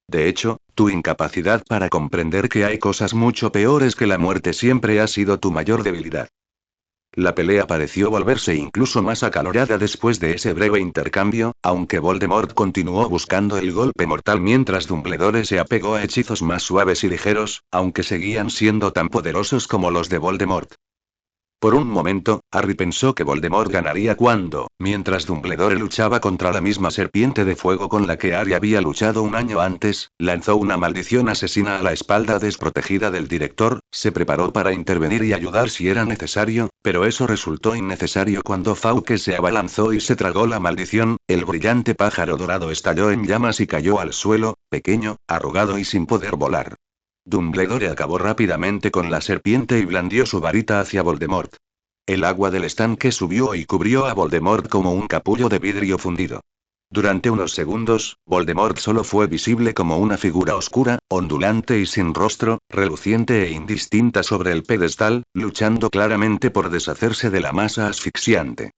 De hecho, tu incapacidad para comprender que hay cosas mucho peores que la muerte siempre ha sido tu mayor debilidad. La pelea pareció volverse incluso más acalorada después de ese breve intercambio, aunque Voldemort continuó buscando el golpe mortal mientras Dumbledore se apegó a hechizos más suaves y ligeros, aunque seguían siendo tan poderosos como los de Voldemort. Por un momento, Harry pensó que Voldemort ganaría cuando, mientras Dumbledore luchaba contra la misma serpiente de fuego con la que Harry había luchado un año antes, lanzó una maldición asesina a la espalda desprotegida del director, se preparó para intervenir y ayudar si era necesario, pero eso resultó innecesario cuando Fawkes se abalanzó y se tragó la maldición, el brillante pájaro dorado estalló en llamas y cayó al suelo, pequeño, arrugado y sin poder volar. Dumbledore acabó rápidamente con la serpiente y blandió su varita hacia Voldemort. El agua del estanque subió y cubrió a Voldemort como un capullo de vidrio fundido. Durante unos segundos, Voldemort solo fue visible como una figura oscura, ondulante y sin rostro, reluciente e indistinta sobre el pedestal, luchando claramente por deshacerse de la masa asfixiante.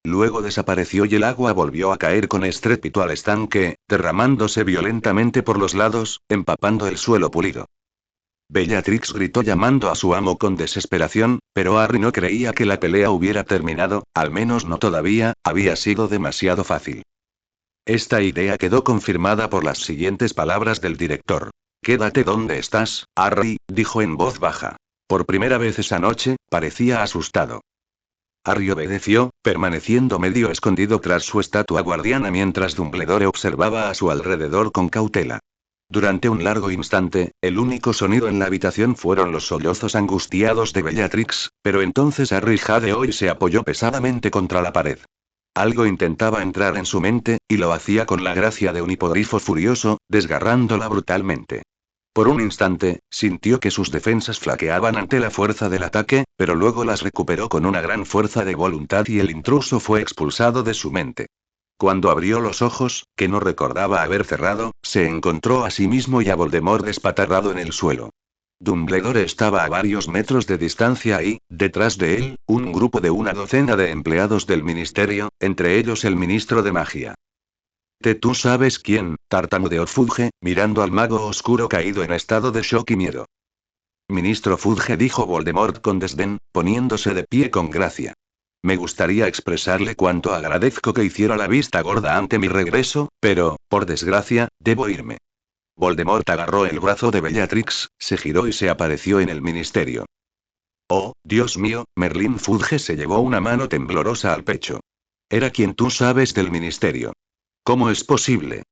Luego desapareció y el agua volvió a caer con estrépito al estanque, derramándose violentamente por los lados, empapando el suelo pulido. Bellatrix gritó llamando a su amo con desesperación, pero Harry no creía que la pelea hubiera terminado, al menos no todavía, había sido demasiado fácil. Esta idea quedó confirmada por las siguientes palabras del director. Quédate donde estás, Harry, dijo en voz baja. Por primera vez esa noche, parecía asustado. Harry obedeció, permaneciendo medio escondido tras su estatua guardiana mientras Dumbledore observaba a su alrededor con cautela. Durante un largo instante, el único sonido en la habitación fueron los sollozos angustiados de Bellatrix, pero entonces Harry jadeó y se apoyó pesadamente contra la pared. Algo intentaba entrar en su mente, y lo hacía con la gracia de un hipogrifo furioso, desgarrándola brutalmente. Por un instante, sintió que sus defensas flaqueaban ante la fuerza del ataque, pero luego las recuperó con una gran fuerza de voluntad y el intruso fue expulsado de su mente. Cuando abrió los ojos, que no recordaba haber cerrado, se encontró a sí mismo y a Voldemort despatarrado en el suelo. Dumbledore estaba a varios metros de distancia y, detrás de él, un grupo de una docena de empleados del ministerio, entre ellos el ministro de magia. Tú sabes quién, tartamudeó Fudge, mirando al mago oscuro caído en estado de shock y miedo. Ministro Fudge, dijo Voldemort con desdén, poniéndose de pie con gracia. Me gustaría expresarle cuánto agradezco que hiciera la vista gorda ante mi regreso, pero, por desgracia, debo irme. Voldemort agarró el brazo de Bellatrix, se giró y se apareció en el ministerio. Oh, Dios mío, Merlin Fudge se llevó una mano temblorosa al pecho. Era quien tú sabes del ministerio. ¿Cómo es posible?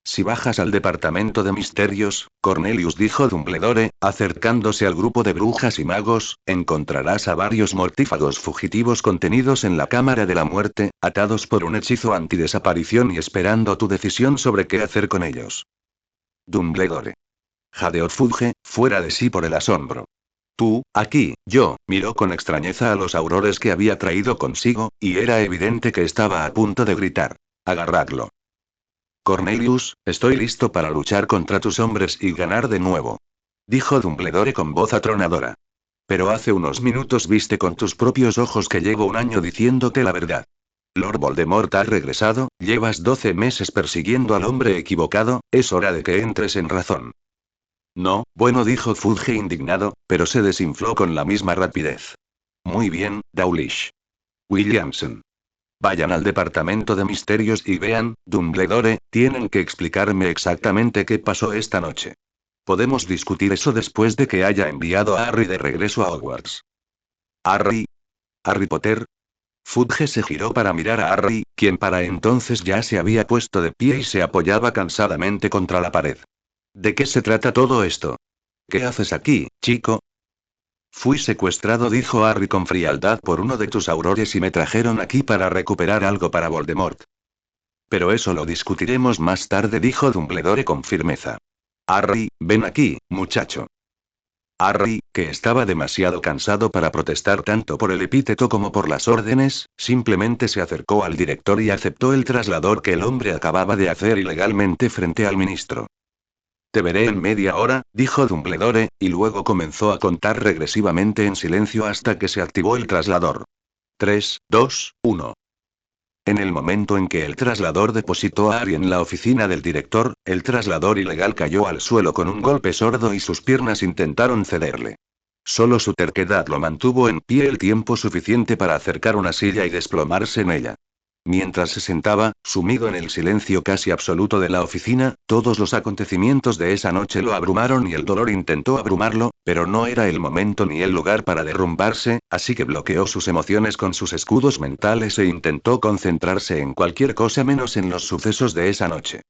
Si bajas al departamento de misterios, Cornelius, dijo Dumbledore, acercándose al grupo de brujas y magos, encontrarás a varios mortífagos fugitivos contenidos en la Cámara de la Muerte, atados por un hechizo antidesaparición y esperando tu decisión sobre qué hacer con ellos. Dumbledore. Jadeó Fudge, fuera de sí por el asombro. Tú, aquí, yo, miró con extrañeza a los aurores que había traído consigo, y era evidente que estaba a punto de gritar. Agarradlo. Cornelius, estoy listo para luchar contra tus hombres y ganar de nuevo. Dijo Dumbledore con voz atronadora. Pero hace unos minutos viste con tus propios ojos que llevo un año diciéndote la verdad. Lord Voldemort ha regresado, llevas 12 meses persiguiendo al hombre equivocado, es hora de que entres en razón. No, bueno, dijo Fudge indignado, pero se desinfló con la misma rapidez. Muy bien, Dawlish. Williamson. Vayan al departamento de misterios y vean, Dumbledore, tienen que explicarme exactamente qué pasó esta noche. Podemos discutir eso después de que haya enviado a Harry de regreso a Hogwarts. Harry. Harry Potter. Fudge se giró para mirar a Harry, quien para entonces ya se había puesto de pie y se apoyaba cansadamente contra la pared. ¿De qué se trata todo esto? ¿Qué haces aquí, chico? Fui secuestrado, dijo Harry con frialdad, por uno de tus aurores y me trajeron aquí para recuperar algo para Voldemort. Pero eso lo discutiremos más tarde, dijo Dumbledore con firmeza. Harry, ven aquí, muchacho. Harry, que estaba demasiado cansado para protestar tanto por el epíteto como por las órdenes, simplemente se acercó al director y aceptó el traslador que el hombre acababa de hacer ilegalmente frente al ministro. Te veré en media hora, dijo Dumbledore, y luego comenzó a contar regresivamente en silencio hasta que se activó el traslador. 3, 2, 1. En el momento en que el traslador depositó a Harry en la oficina del director, el traslador ilegal cayó al suelo con un golpe sordo y sus piernas intentaron cederle. Solo su terquedad lo mantuvo en pie el tiempo suficiente para acercar una silla y desplomarse en ella. Mientras se sentaba, sumido en el silencio casi absoluto de la oficina, todos los acontecimientos de esa noche lo abrumaron y el dolor intentó abrumarlo, pero no era el momento ni el lugar para derrumbarse, así que bloqueó sus emociones con sus escudos mentales e intentó concentrarse en cualquier cosa menos en los sucesos de esa noche.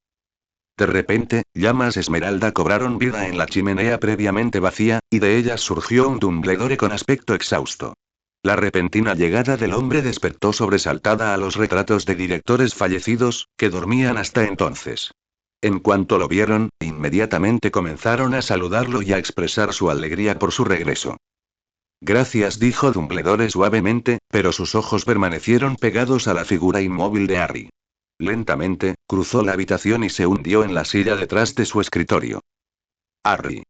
De repente, llamas esmeralda cobraron vida en la chimenea previamente vacía, y de ellas surgió un Dumbledore con aspecto exhausto. La repentina llegada del hombre despertó sobresaltada a los retratos de directores fallecidos, que dormían hasta entonces. En cuanto lo vieron, inmediatamente comenzaron a saludarlo y a expresar su alegría por su regreso. Gracias, dijo Dumbledore suavemente, pero sus ojos permanecieron pegados a la figura inmóvil de Harry. Lentamente, cruzó la habitación y se hundió en la silla detrás de su escritorio. Harry.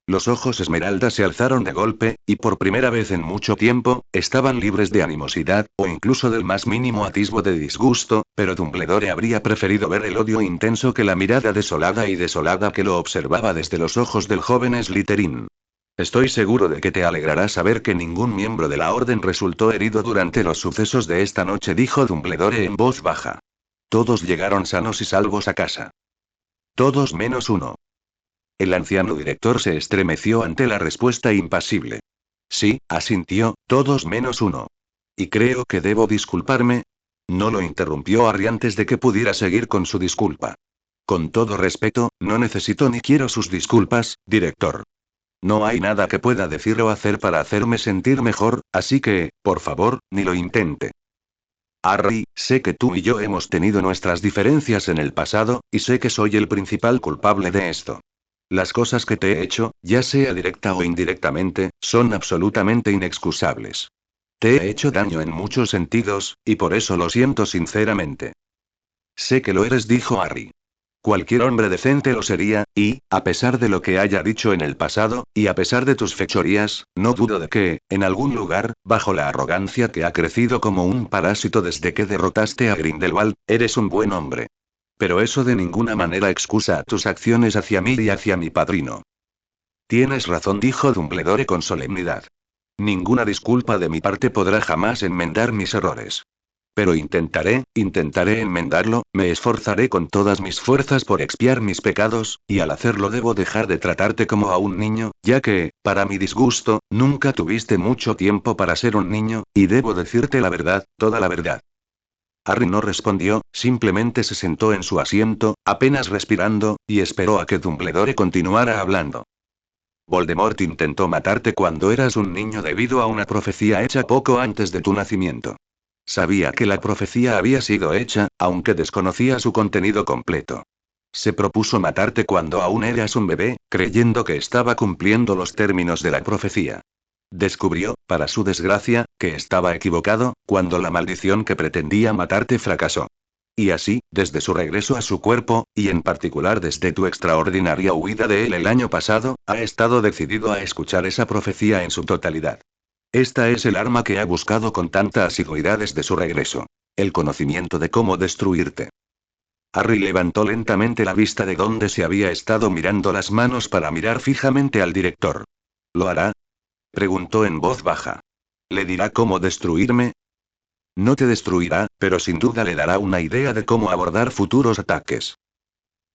Los ojos Esmeralda se alzaron de golpe, y por primera vez en mucho tiempo, estaban libres de animosidad, o incluso del más mínimo atisbo de disgusto, pero Dumbledore habría preferido ver el odio intenso que la mirada desolada que lo observaba desde los ojos del joven Slytherin. Estoy seguro de que te alegrará saber que ningún miembro de la Orden resultó herido durante los sucesos de esta noche, dijo Dumbledore en voz baja. Todos llegaron sanos y salvos a casa. Todos menos uno. El anciano director se estremeció ante la respuesta impasible. Sí, asintió, todos menos uno. Y creo que debo disculparme. No lo interrumpió Harry antes de que pudiera seguir con su disculpa. Con todo respeto, no necesito ni quiero sus disculpas, director. No hay nada que pueda decir o hacer para hacerme sentir mejor, así que, por favor, ni lo intente. Harry, sé que tú y yo hemos tenido nuestras diferencias en el pasado, y sé que soy el principal culpable de esto. Las cosas que te he hecho, ya sea directa o indirectamente, son absolutamente inexcusables. Te he hecho daño en muchos sentidos, y por eso lo siento sinceramente. Sé que lo eres, dijo Harry. Cualquier hombre decente lo sería, y, a pesar de lo que haya dicho en el pasado, y a pesar de tus fechorías, no dudo de que, en algún lugar, bajo la arrogancia que ha crecido como un parásito desde que derrotaste a Grindelwald, eres un buen hombre. Pero eso de ninguna manera excusa tus acciones hacia mí y hacia mi padrino. Tienes razón, dijo Dumbledore con solemnidad. Ninguna disculpa de mi parte podrá jamás enmendar mis errores. Pero intentaré enmendarlo, me esforzaré con todas mis fuerzas por expiar mis pecados, y al hacerlo debo dejar de tratarte como a un niño, ya que, para mi disgusto, nunca tuviste mucho tiempo para ser un niño, y debo decirte la verdad, toda la verdad. Harry no respondió, simplemente se sentó en su asiento, apenas respirando, y esperó a que Dumbledore continuara hablando. Voldemort intentó matarte cuando eras un niño debido a una profecía hecha poco antes de tu nacimiento. Sabía que la profecía había sido hecha, aunque desconocía su contenido completo. Se propuso matarte cuando aún eras un bebé, creyendo que estaba cumpliendo los términos de la profecía. Descubrió, para su desgracia, que estaba equivocado, cuando la maldición que pretendía matarte fracasó. Y así, desde su regreso a su cuerpo, y en particular desde tu extraordinaria huida de él el año pasado, ha estado decidido a escuchar esa profecía en su totalidad. Esta es el arma que ha buscado con tanta asiduidad desde su regreso. El conocimiento de cómo destruirte. Harry levantó lentamente la vista de donde se había estado mirando las manos para mirar fijamente al director. ¿Lo hará? Preguntó en voz baja. ¿Le dirá cómo destruirme? No te destruirá, pero sin duda le dará una idea de cómo abordar futuros ataques.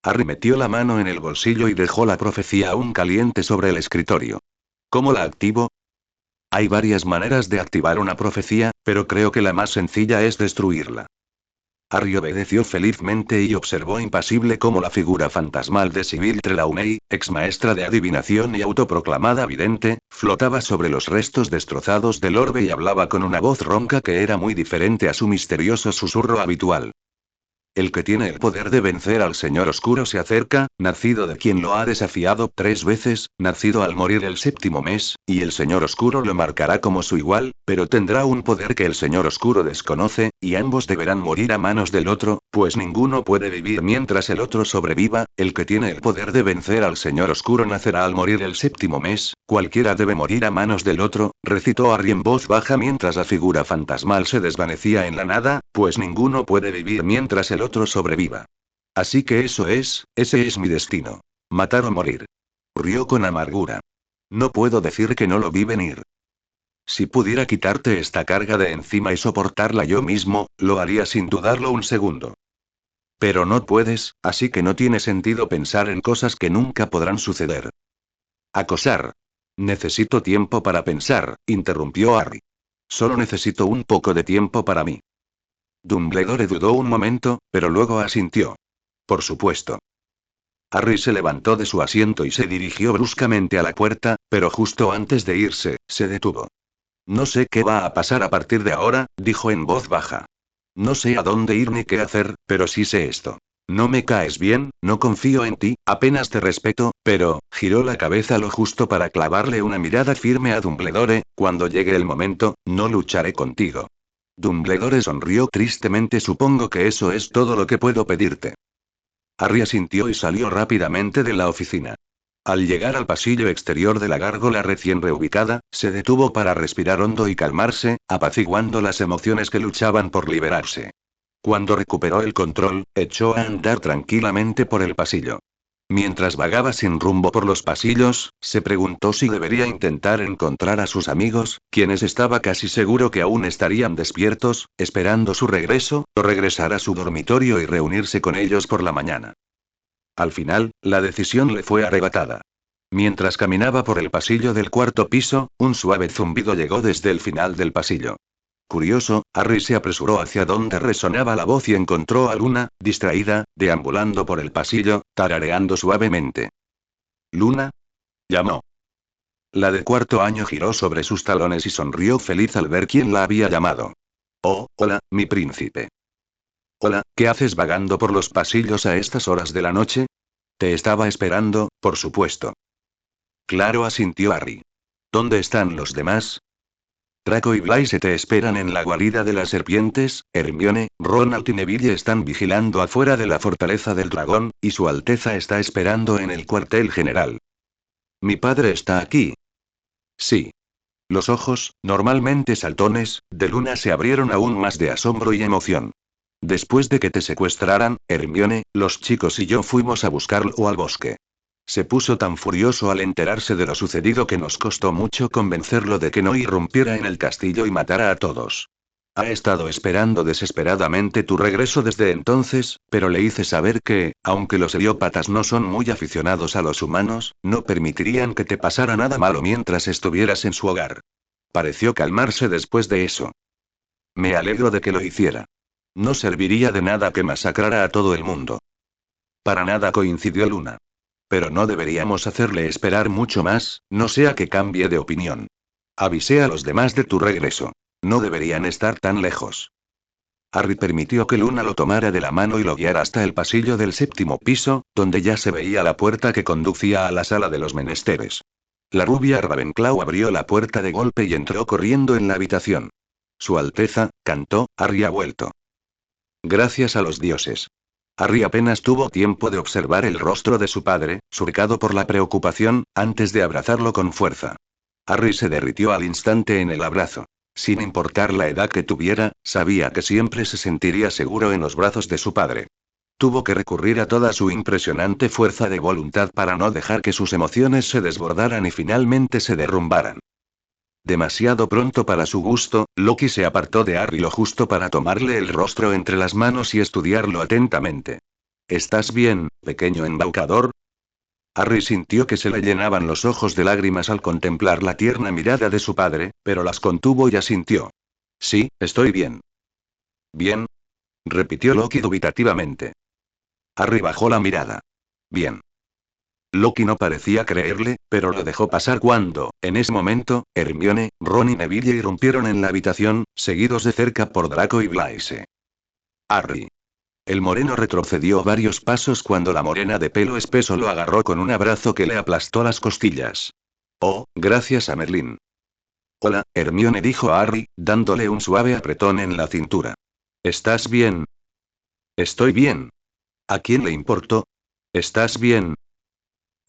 Harry metió la mano en el bolsillo y dejó la profecía aún caliente sobre el escritorio. ¿Cómo la activo? Hay varias maneras de activar una profecía, pero creo que la más sencilla es destruirla. Harry obedeció felizmente y observó impasible cómo la figura fantasmal de Sybil Trelawney, ex maestra de adivinación y autoproclamada vidente, flotaba sobre los restos destrozados del orbe y hablaba con una voz ronca que era muy diferente a su misterioso susurro habitual. El que tiene el poder de vencer al Señor Oscuro se acerca, nacido de quien lo ha desafiado 3 veces, nacido al morir el 7º mes, y el Señor Oscuro lo marcará como su igual, pero tendrá un poder que el Señor Oscuro desconoce, y ambos deberán morir a manos del otro, pues ninguno puede vivir mientras el otro sobreviva. El que tiene el poder de vencer al Señor Oscuro nacerá al morir el 7º mes, cualquiera debe morir a manos del otro, recitó Harry en voz baja mientras la figura fantasmal se desvanecía en la nada, pues ninguno puede vivir mientras el otro sobreviva. Así que ese es mi destino. Matar o morir. Rió con amargura. No puedo decir que no lo vi venir. Si pudiera quitarte esta carga de encima y soportarla yo mismo, lo haría sin dudarlo un segundo. Pero no puedes, así que no tiene sentido pensar en cosas que nunca podrán suceder. Acosar. Necesito tiempo para pensar, interrumpió Harry. Solo necesito un poco de tiempo para mí. Dumbledore dudó un momento, pero luego asintió. Por supuesto. Harry se levantó de su asiento y se dirigió bruscamente a la puerta, pero justo antes de irse, se detuvo. No sé qué va a pasar a partir de ahora, dijo en voz baja. No sé a dónde ir ni qué hacer, pero sí sé esto. No me caes bien, no confío en ti, apenas te respeto, pero, giró la cabeza lo justo para clavarle una mirada firme a Dumbledore, cuando llegue el momento, no lucharé contigo. Dumbledore sonrió tristemente. Supongo que eso es todo lo que puedo pedirte. Harry asintió y salió rápidamente de la oficina. Al llegar al pasillo exterior de la gárgola recién reubicada, se detuvo para respirar hondo y calmarse, apaciguando las emociones que luchaban por liberarse. Cuando recuperó el control, echó a andar tranquilamente por el pasillo. Mientras vagaba sin rumbo por los pasillos, se preguntó si debería intentar encontrar a sus amigos, quienes estaba casi seguro que aún estarían despiertos, esperando su regreso, o regresar a su dormitorio y reunirse con ellos por la mañana. Al final, la decisión le fue arrebatada. Mientras caminaba por el pasillo del cuarto piso, un suave zumbido llegó desde el final del pasillo. Curioso, Harry se apresuró hacia donde resonaba la voz y encontró a Luna, distraída, deambulando por el pasillo, tarareando suavemente. ¿Luna? Llamó. La de cuarto año giró sobre sus talones y sonrió feliz al ver quién la había llamado. Oh, hola, mi príncipe. Hola, ¿qué haces vagando por los pasillos a estas horas de la noche? Te estaba esperando, por supuesto. Claro, asintió Harry. ¿Dónde están los demás? Draco y Blaise te esperan en la guarida de las serpientes. Hermione, Ronald y Neville están vigilando afuera de la fortaleza del dragón, y su Alteza está esperando en el cuartel general. ¿Mi padre está aquí? Sí. Los ojos, normalmente saltones, de Luna se abrieron aún más de asombro y emoción. Después de que te secuestraran, Hermione, los chicos y yo fuimos a buscarlo al bosque. Se puso tan furioso al enterarse de lo sucedido que nos costó mucho convencerlo de que no irrumpiera en el castillo y matara a todos. Ha estado esperando desesperadamente tu regreso desde entonces, pero le hice saber que, aunque los heliópatas no son muy aficionados a los humanos, no permitirían que te pasara nada malo mientras estuvieras en su hogar. Pareció calmarse después de eso. Me alegro de que lo hiciera. No serviría de nada que masacrara a todo el mundo. Para nada, coincidió Luna. Pero no deberíamos hacerle esperar mucho más, no sea que cambie de opinión. Avisé a los demás de tu regreso. No deberían estar tan lejos. Harry permitió que Luna lo tomara de la mano y lo guiara hasta el pasillo del séptimo piso, donde ya se veía la puerta que conducía a la sala de los menesteres. La rubia Ravenclaw abrió la puerta de golpe y entró corriendo en la habitación. Su Alteza, cantó, Harry ha vuelto. Gracias a los dioses. Harry apenas tuvo tiempo de observar el rostro de su padre, surcado por la preocupación, antes de abrazarlo con fuerza. Harry se derritió al instante en el abrazo. Sin importar la edad que tuviera, sabía que siempre se sentiría seguro en los brazos de su padre. Tuvo que recurrir a toda su impresionante fuerza de voluntad para no dejar que sus emociones se desbordaran y finalmente se derrumbaran. Demasiado pronto para su gusto, Loki se apartó de Harry lo justo para tomarle el rostro entre las manos y estudiarlo atentamente. ¿Estás bien, pequeño embaucador? Harry sintió que se le llenaban los ojos de lágrimas al contemplar la tierna mirada de su padre, pero las contuvo y asintió. Sí, estoy bien. ¿Bien? Repitió Loki dubitativamente. Harry bajó la mirada. Bien. Loki no parecía creerle, pero lo dejó pasar cuando, en ese momento, Hermione, Ron y Neville irrumpieron en la habitación, seguidos de cerca por Draco y Blaise. Harry. El moreno retrocedió varios pasos cuando la morena de pelo espeso lo agarró con un abrazo que le aplastó las costillas. Oh, gracias a Merlín. Hola, Hermione dijo a Harry, dándole un suave apretón en la cintura. ¿Estás bien? Estoy bien. ¿A quién le importó? ¿Estás bien?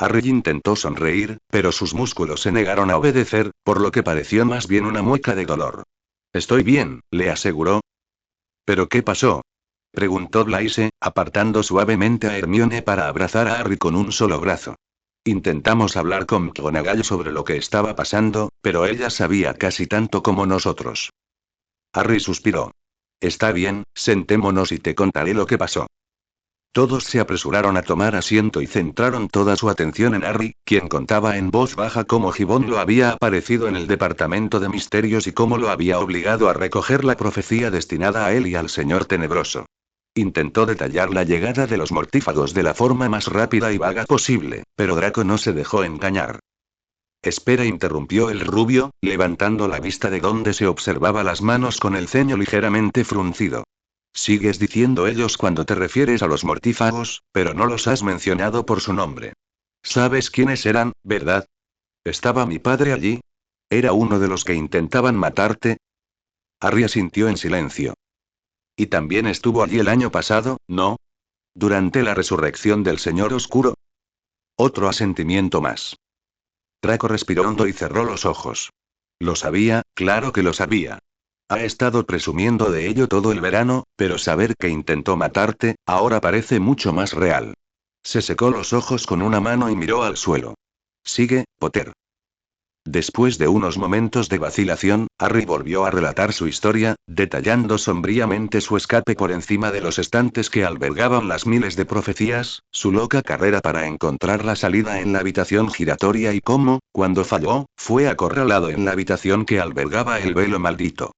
Harry intentó sonreír, pero sus músculos se negaron a obedecer, por lo que pareció más bien una mueca de dolor. Estoy bien, le aseguró. ¿Pero qué pasó? Preguntó Blaise, apartando suavemente a Hermione para abrazar a Harry con un solo brazo. Intentamos hablar con McGonagall sobre lo que estaba pasando, pero ella sabía casi tanto como nosotros. Harry suspiró. Está bien, sentémonos y te contaré lo que pasó. Todos se apresuraron a tomar asiento y centraron toda su atención en Harry, quien contaba en voz baja cómo Gibbon lo había aparecido en el departamento de misterios y cómo lo había obligado a recoger la profecía destinada a él y al Señor Tenebroso. Intentó detallar la llegada de los mortífagos de la forma más rápida y vaga posible, pero Draco no se dejó engañar. Espera, interrumpió el rubio, levantando la vista de donde se observaba las manos con el ceño ligeramente fruncido. Sigues diciendo ellos cuando te refieres a los mortífagos, pero no los has mencionado por su nombre. ¿Sabes quiénes eran, verdad? ¿Estaba mi padre allí? ¿Era uno de los que intentaban matarte? Harry asintió en silencio. Y también estuvo allí el año pasado, ¿no? ¿Durante la resurrección del Señor Oscuro? Otro asentimiento más. Draco respiró hondo y cerró los ojos. Lo sabía, claro que lo sabía. Ha estado presumiendo de ello todo el verano, pero saber que intentó matarte, ahora parece mucho más real. Se secó los ojos con una mano y miró al suelo. Sigue, Potter. Después de unos momentos de vacilación, Harry volvió a relatar su historia, detallando sombríamente su escape por encima de los estantes que albergaban las miles de profecías, su loca carrera para encontrar la salida en la habitación giratoria y cómo, cuando falló, fue acorralado en la habitación que albergaba el velo maldito.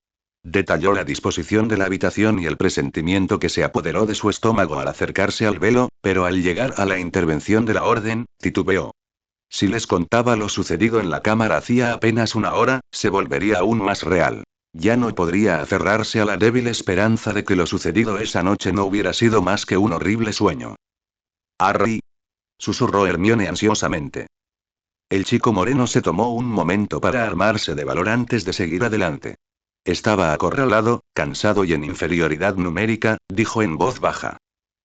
Detalló la disposición de la habitación y el presentimiento que se apoderó de su estómago al acercarse al velo, pero al llegar a la intervención de la orden, titubeó. Si les contaba lo sucedido en la cámara hacía apenas una hora, se volvería aún más real. Ya no podría aferrarse a la débil esperanza de que lo sucedido esa noche no hubiera sido más que un horrible sueño. Harry, susurró Hermione ansiosamente. El chico moreno se tomó un momento para armarse de valor antes de seguir adelante. Estaba acorralado, cansado y en inferioridad numérica, dijo en voz baja.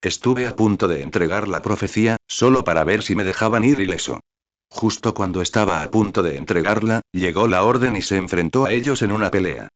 Estuve a punto de entregar la profecía, solo para ver si me dejaban ir ileso. Justo cuando estaba a punto de entregarla, llegó la orden y se enfrentó a ellos en una pelea.